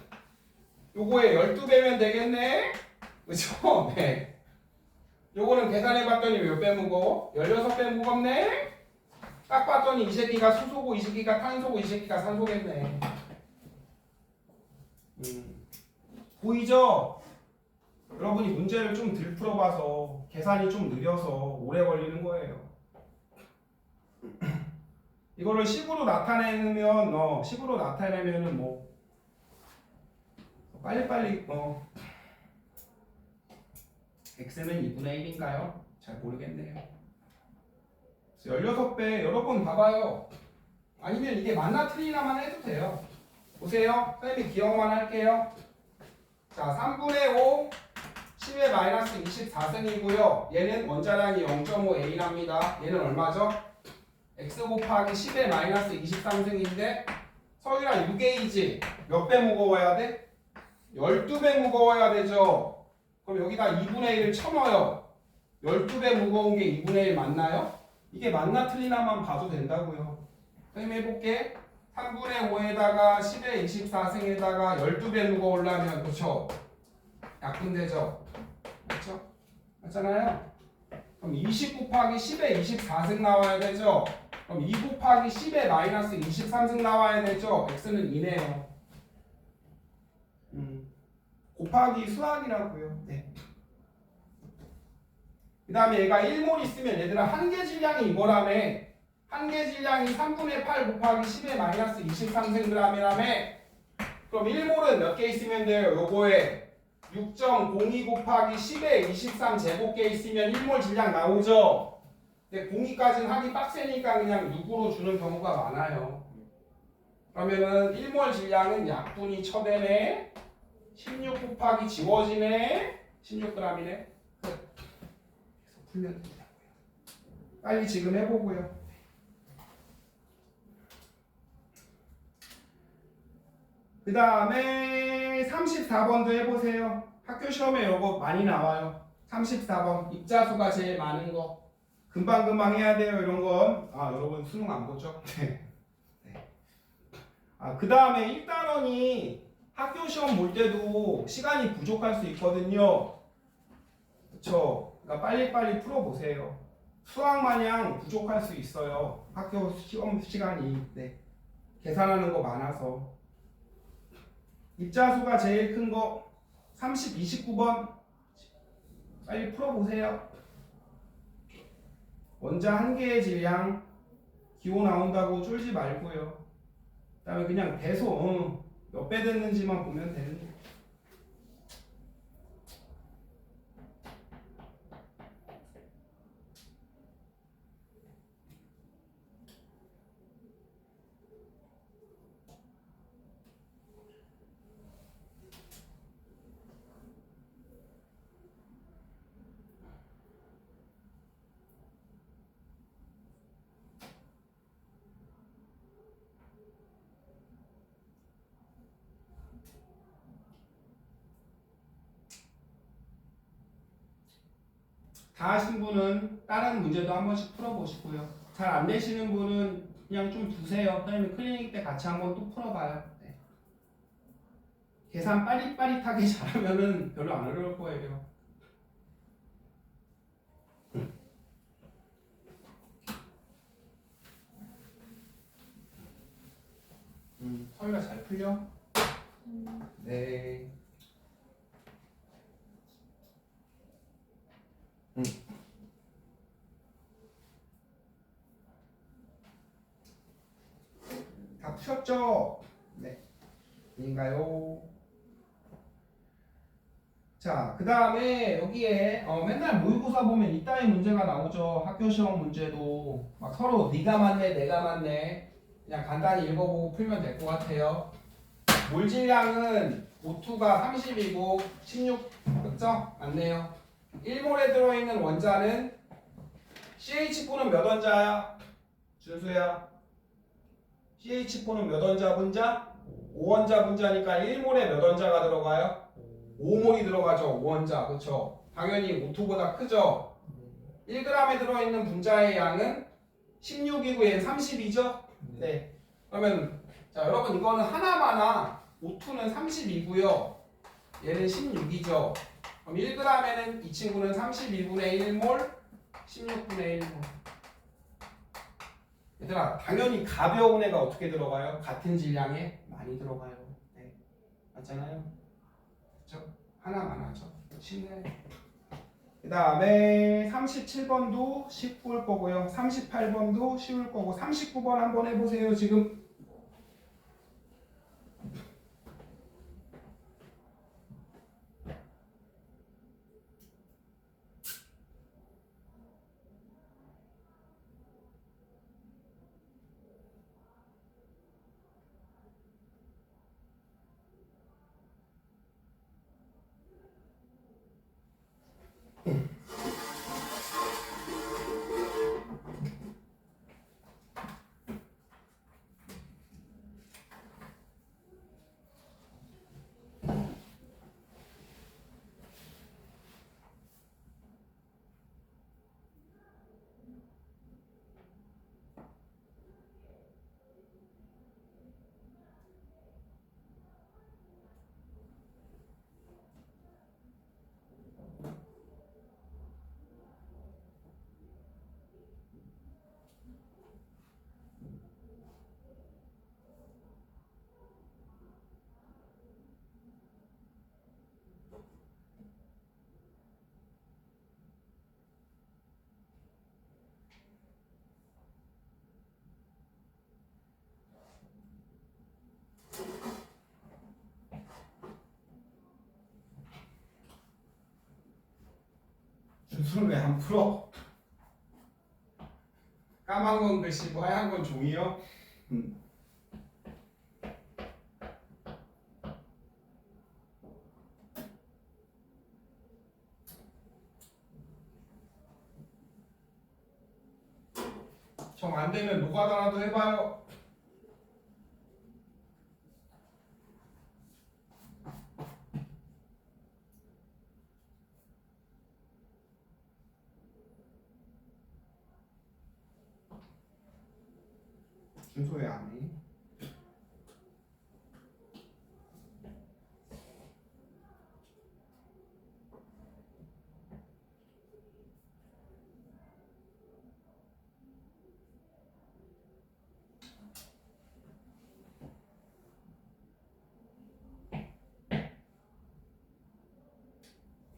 Speaker 1: 요거에 12배면 되겠네? 그쵸? 네. 요거는 계산해봤더니 몇 배 무거워? 16배 무겁네? 딱 봤더니 이 새끼가 수소고 이 새끼가 탄소고 이 새끼가 산소겠네. 보이죠? 여러분이 문제를 좀 덜 풀어봐서 계산이 좀 느려서 오래 걸리는 거예요. 이거를 식으로 나타내면 10으로 나타내면은 뭐 빨리빨리 x는 2분의 1인가요? 잘 모르겠네요. 16배 여러분 봐봐요. 아니면 이게 맞나 틀리나만 해도 돼요. 보세요. 선생님이 기억만 할게요. 자, 3분의 5 10의 마이너스 24승이고요. 얘는 원자량이 0.5A랍니다. 얘는 얼마죠? x 곱하기 10의 마이너스 23승인데 서울이랑 6A지. 몇 배 무거워야 돼? 12배 무거워야 되죠. 그럼 여기다 2분의 1을 쳐넣어요. 12배 무거운 게 2분의 1 맞나요? 이게 맞나 틀리나만 봐도 된다고요. 선생님 해볼게. 3분의 5에다가 10의 24승에다가 12배 무거우려면 그쵸? 약분되죠? 그렇죠? 맞잖아요? 그럼 20 곱하기 10의 24승 나와야 되죠? 그럼 2 곱하기 10의 마이너스 23승 나와야 되죠? x는 2네요. 곱하기 수학이라고요. 네. 그 다음에 얘가 1몰 있으면 얘들아 한계 질량이 이거라며. 한계 질량이 3분의 8 곱하기 10의 마이너스 23승g이라며. 그럼 1몰은 몇 개 있으면 돼요? 요거에 6.02 곱하기 10의 23 제곱개 있으면 1몰 질량 나오죠? 근데 02까지는 하기 빡세니까 그냥 6으로 주는 경우가 많아요. 그러면은 1몰 질량은 약분이 쳐대네. 16 곱하기 지워지네. 16g이네. 계속 풀면 된다고요. 빨리 지금 해보고요. 그 다음에 34번도 해보세요. 학교 시험에 이거 많이 나와요. 34번 입자수가 제일 많은 거 금방금방 해야 돼요. 이런 건 여러분 수능 안 보죠? 네. 그 다음에 1단원이 학교 시험 볼 때도 시간이 부족할 수 있거든요. 그쵸? 그러니까 빨리빨리 풀어보세요. 수학 마냥 부족할 수 있어요. 학교 시험 시간이. 네. 계산하는 거 많아서. 입자수가 제일 큰 거 29번 빨리 풀어보세요. 원자 한 개의 질량 기호 나온다고 쫄지 말고요. 그 다음에 그냥 배소 몇 배 됐는지만 보면 되는 거예요. 다 하신 분은 다른 문제도 한 번씩 풀어보시고요. 잘 안 되시는 분은 그냥 좀 두세요. 선생님 클리닉 때 같이 한번 또 풀어봐요. 네. 계산 빠릿빠릿하게 잘하면은 별로 안 어려울 거예요. 서희가 잘 풀려? 네. 다 푸셨죠? 네. 아닌가요? 자, 그 다음에 여기에 맨날 모의고사 보면 이따위 문제가 나오죠. 학교 시험 문제도 막 서로 네가 맞네 내가 맞네 그냥 간단히 읽어보고 풀면 될 것 같아요. 몰질량은 O2가 30이고 16 그쵸? 맞네요. 1몰에 들어있는 원자는 CH4는 몇 원자야? 준수야 CH4는 몇 원자 분자? 5원자 분자니까 1몰에 몇 원자가 들어가요? 5몰이 들어가죠. 5원자 그쵸? 당연히 O2보다 크죠? 1g에 들어있는 분자의 양은 16이고 얘는 30이죠? 네. 그러면 자 여러분 이거는 하나마나 O2는 32고요. 얘는 16이죠. 그럼 1g에는 이 친구는 32분의 1몰, 16분의 1몰. 얘들아 당연히 가벼운 애가 어떻게 들어가요? 같은 질량에 많이 들어가요. 네. 맞잖아요. 그렇죠? 하나만 하죠. 쉽네. 그 다음에 37번도 쉽을 거고요. 38번도 쉬울 거고 39번 한번 해보세요. 지금 준수는 왜 안 풀어? 까만 건 글씨고 하얀 건 종이요? 정 안 되면 노가다라도 해봐요. 준수 왜 안 해?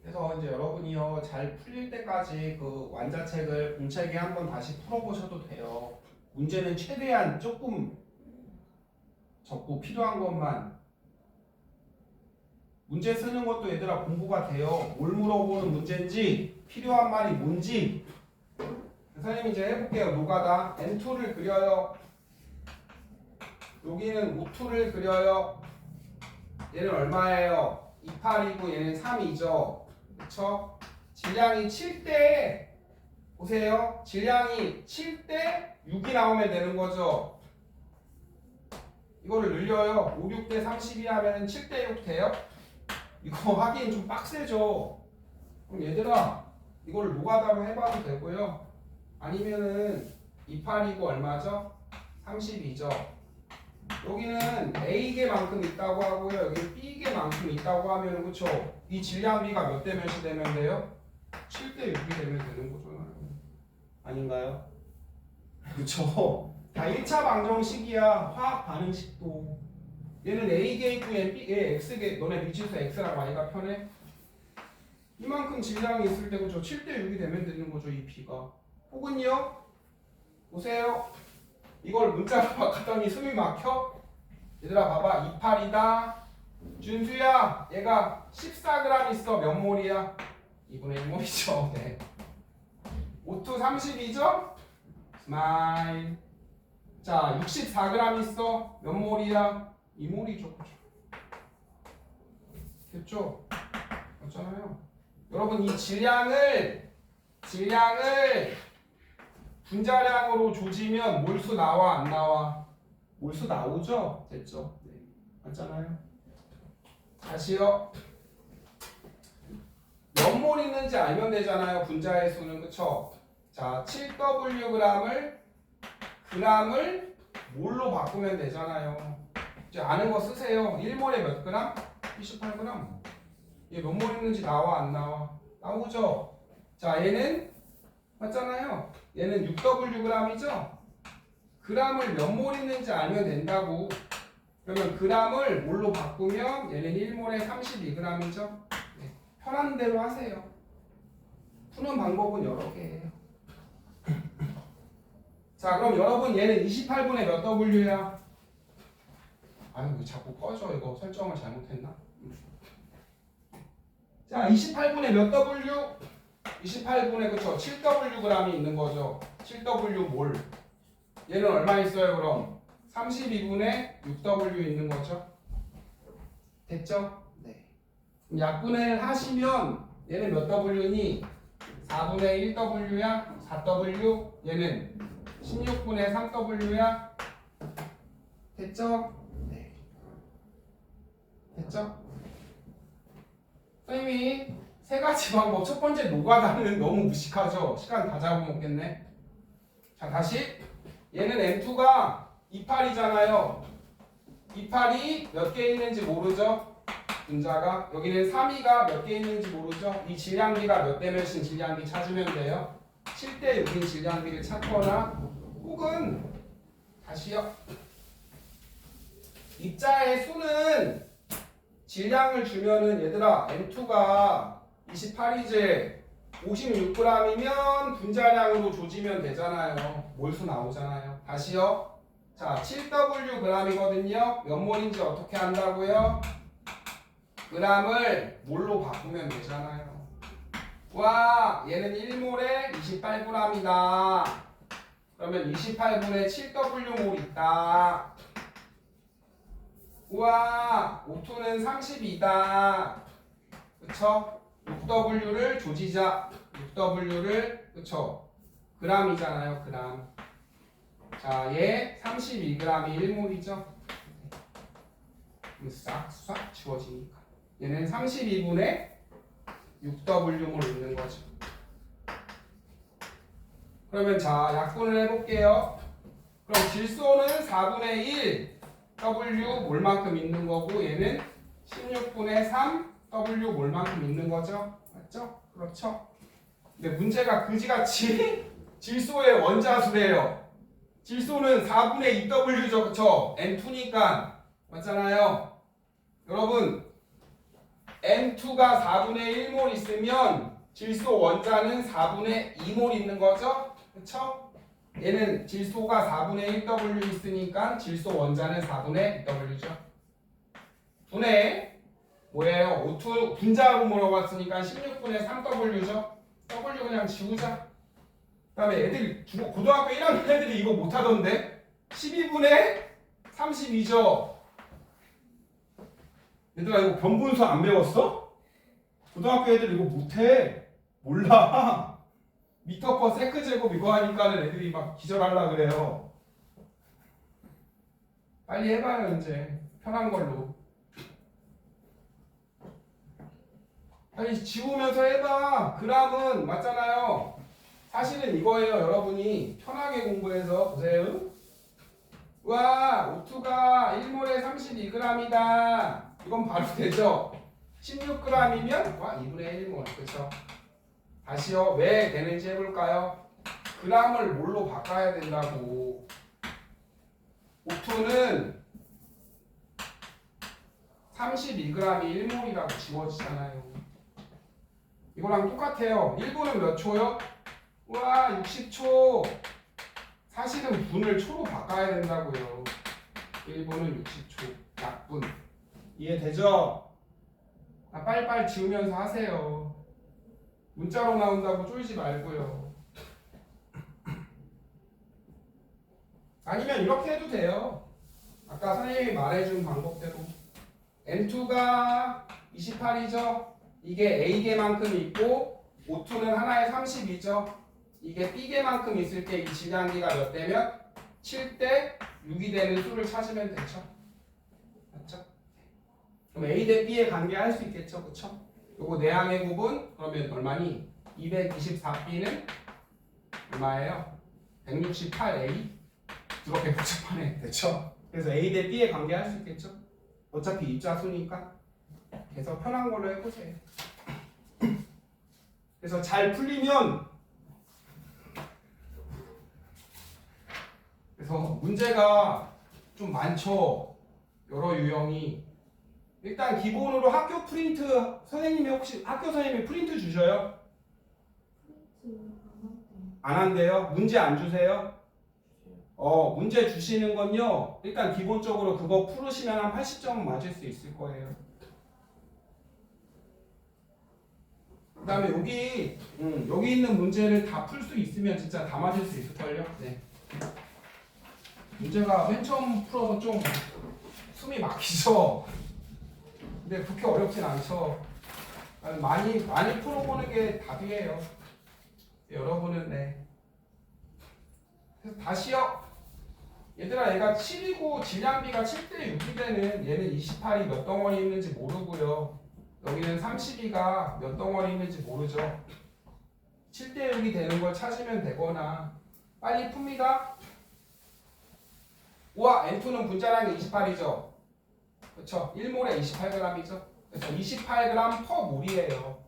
Speaker 1: 그래서 이제 여러분이요 잘 풀릴 때까지 그 완자책을 공책에 한번 다시 풀어보셔도 돼요. 문제는 최대한 조금 적고 필요한 것만. 문제 쓰는 것도 얘들아 공부가 돼요. 뭘 물어보는 문제인지 필요한 말이 뭔지. 선생님 이제 해볼게요. 노가다 N2를 그려요. 여기는 O2를 그려요. 얘는 얼마예요? 28이고 얘는 3이죠. 그쵸? 질량이 7대 보세요. 질량이 7대 6이 나오면 되는 거죠. 이거를 늘려요. 5, 6대 32 하면 7대 6 돼요? 이거 하기엔 좀 빡세죠. 그럼 얘들아 이걸 노가다로 해봐도 되고요. 아니면은 28이고 얼마죠? 32죠. 여기는 A개만큼 있다고 하고요. 여기 B개만큼 있다고 하면 그쵸? 이 질량비가 몇 대 몇이 되면 돼요? 7대 6이 되면 되는 거잖아요. 아닌가요? 그쵸? 다 1차 방정식이야. 화학 반응식도. 얘는 A개 있고 얘는 얘 X개. 너네 미치수 X랑 Y가 편해? 이만큼 질량이 있을 때 그쵸? 7대 6이 되면 되는 거죠. 이 B가. 혹은요? 보세요. 이걸 문자로 바꿨더니 숨이 막혀? 얘들아 봐봐. 28이다. 준수야 얘가 14g 있어. 몇 몰이야? 2분의 1몰이죠. 네. O2 32죠? 스마일. 자 64g 있어. 몇 몰이야? 2몰이죠. 됐죠? 맞잖아요. 여러분 이 질량을 분자량으로 조지면 몰수 나와 안 나와? 몰수 나오죠? 됐죠? 네. 맞잖아요. 다시요. 몇 몰 있는지 알면 되잖아요. 분자의 수는 그쵸? 자 7Wg을 몰로 바꾸면 되잖아요. 이제 아는 거 쓰세요. 1몰에 몇 그램? 28g. 얘 몇 몰 있는지 나와 안 나와? 나오죠? 자 얘는 맞잖아요. 얘는 6Wg이죠? g을 몇 몰 있는지 알면 된다고. 그러면 g을 몰로 바꾸면 얘는 1몰에 32g이죠? 네. 편한 대로 하세요. 푸는 방법은 여러 개예요. 자, 그럼 여러분 얘는 28분의 몇 W야? 아유, 왜 자꾸 꺼져? 이거 설정을 잘못했나? 자, 28분의 몇 W? 28분의 그쵸? 7W g이 있는 거죠. 7W 몰. 얘는 얼마 있어요, 그럼? 32분의 6W 있는 거죠. 됐죠? 네. 그럼 약분을 하시면 얘는 몇 W니? 4분의 1W야? 4W? 얘는 16분의 3W야? 됐죠? 네. 됐죠? 선생님이 세 가지 방법. 첫 번째 노가다는 너무 무식하죠? 시간 다 잡아먹겠네. 자, 다시. 얘는 M2가 28이잖아요. 28이 몇 개 있는지 모르죠? 분자가. 여기는 3이가 몇 개 있는지 모르죠? 이 질량비가 몇 대 몇인 질량비 찾으면 돼요. 7대 6인 질량비를 찾거나 혹은 다시요. 입자의 수는 질량을 주면은 얘들아 M2가 28이제 56g이면 분자량으로 조지면 되잖아요. 몰수 나오잖아요. 다시요. 자, 7W g이거든요. 몇 몰인지 어떻게 한다고요? g을 몰로 바꾸면 되잖아요. 와, 얘는 1몰에 28g이다. 그러면 28분의 7W 몰 있다. 우와, O2는 32다. 그쵸? 6W를 조지자. 6W를, 그쵸? g이잖아요, 그램. 자, 얘 32g이 1몰이죠. 싹 지워지니까. 얘는 32분의 6W몰 있는 거죠. 그러면 자, 약분을 해볼게요. 그럼 질소는 4분의 1 W 몰만큼 있는 거고 얘는 16분의 3 W 몰만큼 있는 거죠. 맞죠? 그렇죠? 근데 문제가 그지같이 질소의 원자수래요. 질소는 4분의 2W죠. 그쵸? M2니까 맞잖아요. 여러분 M2가 4분의 1몰 있으면 질소 원자는 4분의 2몰 있는 거죠. 그쵸? 얘는 질소가 4분의 1W 있으니까 질소 원자는 4분의 2W죠. 분해 뭐예요? O2 분자로 물어봤으니까 16분의 3W죠. W 그냥 지우자. 그 다음에 애들 고등학교 1학년 애들이 이거 못하던데 12분의 32죠. 얘들아 이거 변분수 안 배웠어? 고등학교 애들 이거 못해. 몰라. 미터 퍼 세크 제곱 이거 하니까는 애들이 막 기절하려 그래요. 빨리 해봐요 이제 편한 걸로. 빨리 지우면서 해봐. 그램은 맞잖아요. 사실은 이거예요. 여러분이 편하게 공부해서 보세요. 와, O2가 1몰에 32g이다. 이건 바로 되죠. 16g이면 와 2분의 1몰. 그쵸? 다시요. 왜 되는지 해볼까요? g을 뭘로 바꿔야 된다고. O2는 32g이 1몰이라고 지워지잖아요. 이거랑 똑같아요. 1분은 몇 초요? 우와 60초. 사실은 분을 초로 바꿔야 된다고요. 1분은 60초. 약분. 이해되죠? 빨리빨리 지우면서 하세요. 문자로 나온다고 쫄지 말고요. 아니면 이렇게 해도 돼요. 아까 선생님이 말해준 방법대로. M2가 28이죠? 이게 A개만큼 있고 O2는 하나에 30이죠? 이게 B개만큼 있을 때 이 질량비가 몇 대면 7대 6이 되는 수를 찾으면 되죠. 맞죠? 그럼 A 대 B의 관계 할 수 있겠죠? 그쵸? 요거 내항의 구분 그러면 얼마니? 224B는 얼마예요? 168A 그렇게 복잡하네. 됐죠? 그래서 A 대 B의 관계 할 수 있겠죠? 어차피 입자수니까. 그래서 편한 걸로 해보세요. 그래서 잘 풀리면 그래서 문제가 좀 많죠. 여러 유형이. 일단 기본으로 학교 프린트 선생님이 혹시 학교 선생님이 프린트 주셔요? 안 한대요? 문제 안 주세요? 문제 주시는 건요. 일단 기본적으로 그거 풀으시면 한 80점은 맞을 수 있을 거예요. 그 다음에 여기 있는 문제를 다 풀 수 있으면 진짜 다 맞을 수 있을걸요? 네. 문제가 맨 처음 풀어서 좀 숨이 막히죠? 근데 그렇게 어렵진 않죠? 많이 풀어보는 게 답이에요. 여러분은 네. 그래서 다시요. 얘들아 얘가 7이고 질량비가 7대 6이 되는 얘는 28이 몇 덩어리 있는지 모르고요. 여기는 32가 몇 덩어리 있는지 모르죠. 7대 6이 되는 걸 찾으면 되거나 빨리 풉니다. 우와 N2는 분자량이 28이죠. 그렇죠. 1몰에 28g이죠. 그래서 28g 퍼 몰이에요.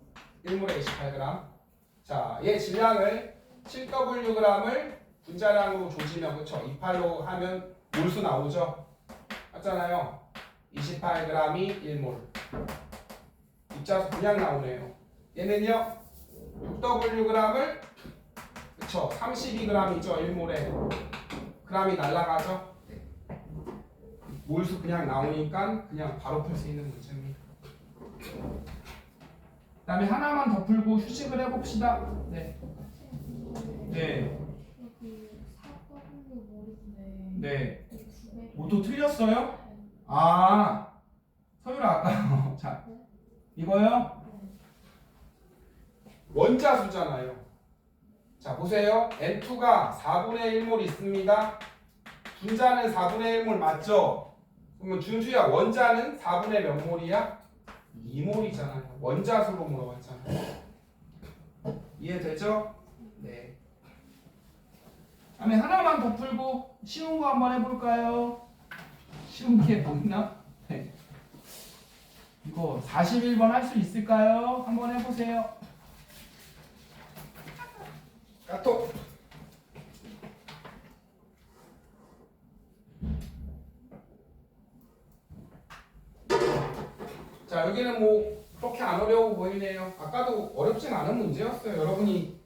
Speaker 1: 1몰에 28g. 자, 얘 질량을 7Wg을 분자량으로 조지면 그렇죠. 28로 하면 몰수 나오죠. 맞잖아요. 28g이 1몰. 입자수 그냥 나오네요. 얘는요. 6Wg을 그렇죠. 32g이죠. 1몰에. g이 날라가죠. 몰수 그냥 나오니까 그냥 바로 풀 수 있는 문제입니다. 그 다음에 하나만 더 풀고 휴식을 해봅시다. 네. 네.
Speaker 4: 여기 4W 몰인데
Speaker 1: 네.
Speaker 4: 여기 900.
Speaker 1: 뭐또 틀렸어요? 아, 서율아 아까 자 이거요? 원자수잖아요. 자 보세요. N2가 4분의 1몰 있습니다. 분자는 4분의 1몰 맞죠? 그러면 준수야 원자는 4분의 몇 몰이야? 2몰이잖아요. 원자수로 물어봤잖아요. 이해되죠? 네. 다음에 하나만 더 풀고 쉬운 거 한번 해볼까요? 쉬운 게 뭐 있나? 네. 이거 41번 할 수 있을까요? 한번 해보세요. 까톡. 자 여기는 뭐 그렇게 안 어려워 보이네요. 아까도 어렵진 않은 문제였어요. 여러분이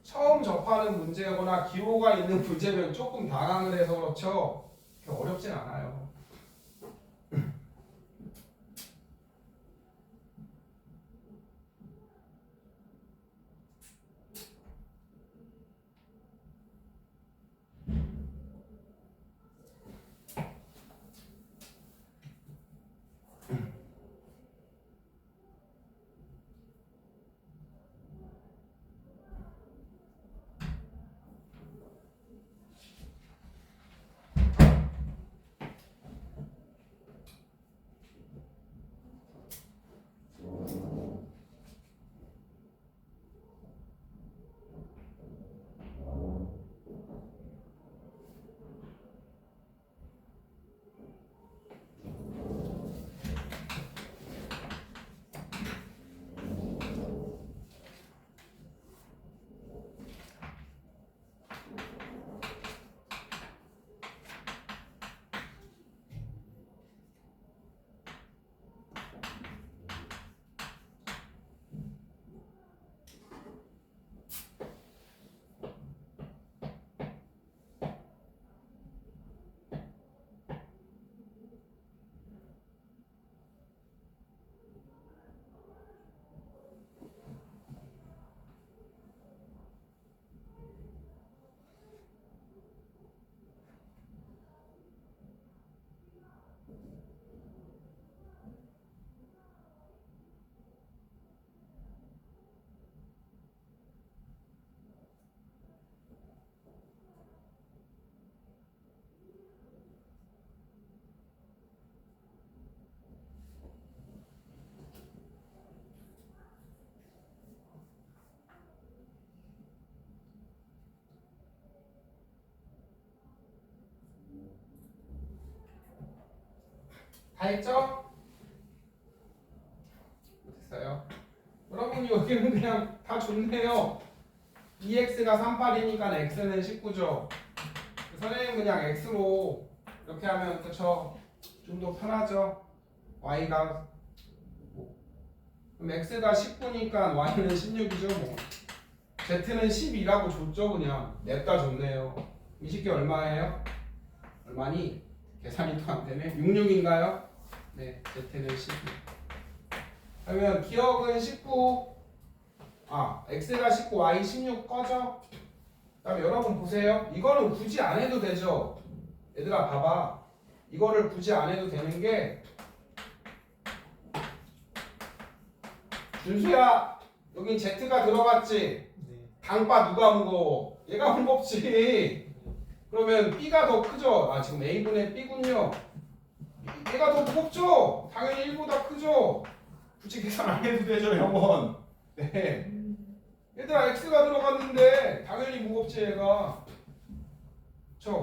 Speaker 1: 처음 접하는 문제거나 기호가 있는 문제면 조금 당황을 해서 그렇죠. 그렇게 어렵진 않아요. 다 했죠? 됐어요. 여러분 여기는 그냥 다 좋네요. 2x가 38이니까 x는 19죠. 선생님 그냥 x로 이렇게 하면 그쵸? 좀 더 편하죠. y가 그럼 x가 19니까 y는 16이죠 뭐. Z는 12라고 줬죠. 그냥 냅다 줬네요. 20개 얼마예요? 얼마니? 계산이 또 안 되네. 66인가요? 네, Z는 12. 그러면 기억은 19. X가 19, Y 16 꺼져. 그다음에 여러분 보세요. 이거는 굳이 안 해도 되죠. 얘들아 봐봐. 이거를 굳이 안 해도 되는 게 준수야 여긴 Z가 들어갔지.
Speaker 2: 네.
Speaker 1: 당바 누가 무거워? 얘가 무겁지. 그러면 B가 더 크죠. 지금 A분의 B군요. 얘가 더 무겁죠. 당연히 1보다 크죠. 굳이 계산 안 해도 되죠, 형원. 네. 얘들아 X가 들어갔는데 당연히 무겁지 얘가.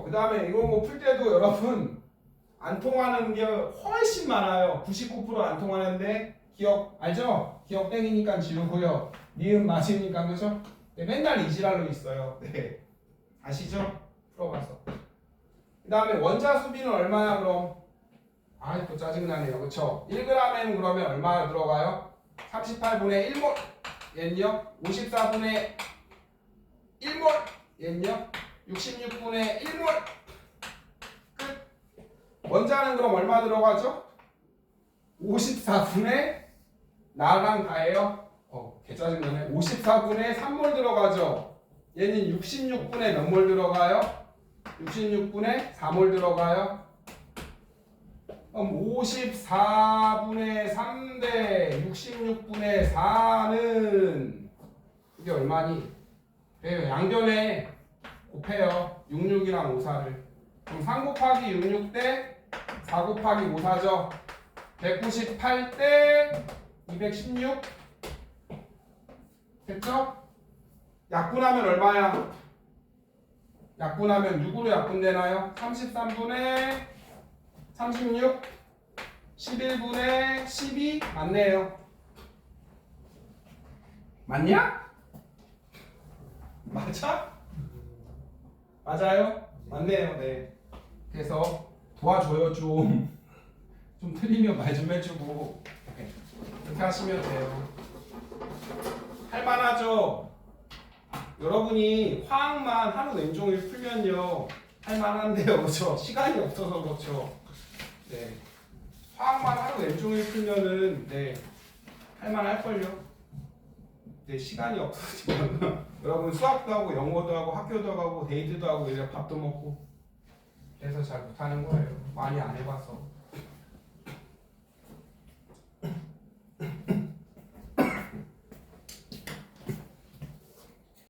Speaker 1: 그 다음에 이런 거 풀 때도 여러분 안 통하는 게 훨씬 많아요. 99% 안 통하는데 기억 알죠? 기억 땡이니까 지우고요. 니은 맞으니까 그죠? 네, 맨날 이 지랄로 있어요. 네. 아시죠? 풀어봐서. 그 다음에 원자 수비는 얼마야 그럼? 또 짜증나네요. 그쵸? 1g에는 그러면 얼마 들어가요? 38분의 1몰. 얘는요? 54분의 1몰. 얘는요? 66분의 1몰. 끝. 원자는 그럼 얼마 들어가죠? 54분의 나랑 다예요. 개 짜증나네. 54분의 3몰 들어가죠. 얘는 66분의 몇 몰 들어가요? 66분의 4몰 들어가요. 그럼 54분의 3 대 66분의 4는 이게 얼마니? 그래요. 양변에 곱해요. 66이랑 54를. 그럼 3 곱하기 66 대 4 곱하기 54죠. 198 대 216 됐죠? 약분하면 얼마야? 약분하면 6으로 약분되나요? 33분의 36 11분의 12 맞네요. 맞냐? 맞아? 맞아요? 맞네요. 네. 그래서 도와줘요 좀. 좀 틀리면 말 좀 해주고. 네. 이렇게 하시면 돼요. 할만하죠? 여러분이 화학만 하루 냉종일 풀면요 할만한데요. 그렇죠? 시간이 없어서 그렇죠. 네. 화학만 하루 냉종일 풀면은 네 할만할걸요. 네, 시간이 없어지면 여러분 수학도 하고 영어도 하고 학교도 가고 데이트도 하고 이제 밥도 먹고 그래서 잘 못하는 거예요. 많이 안 해봐서.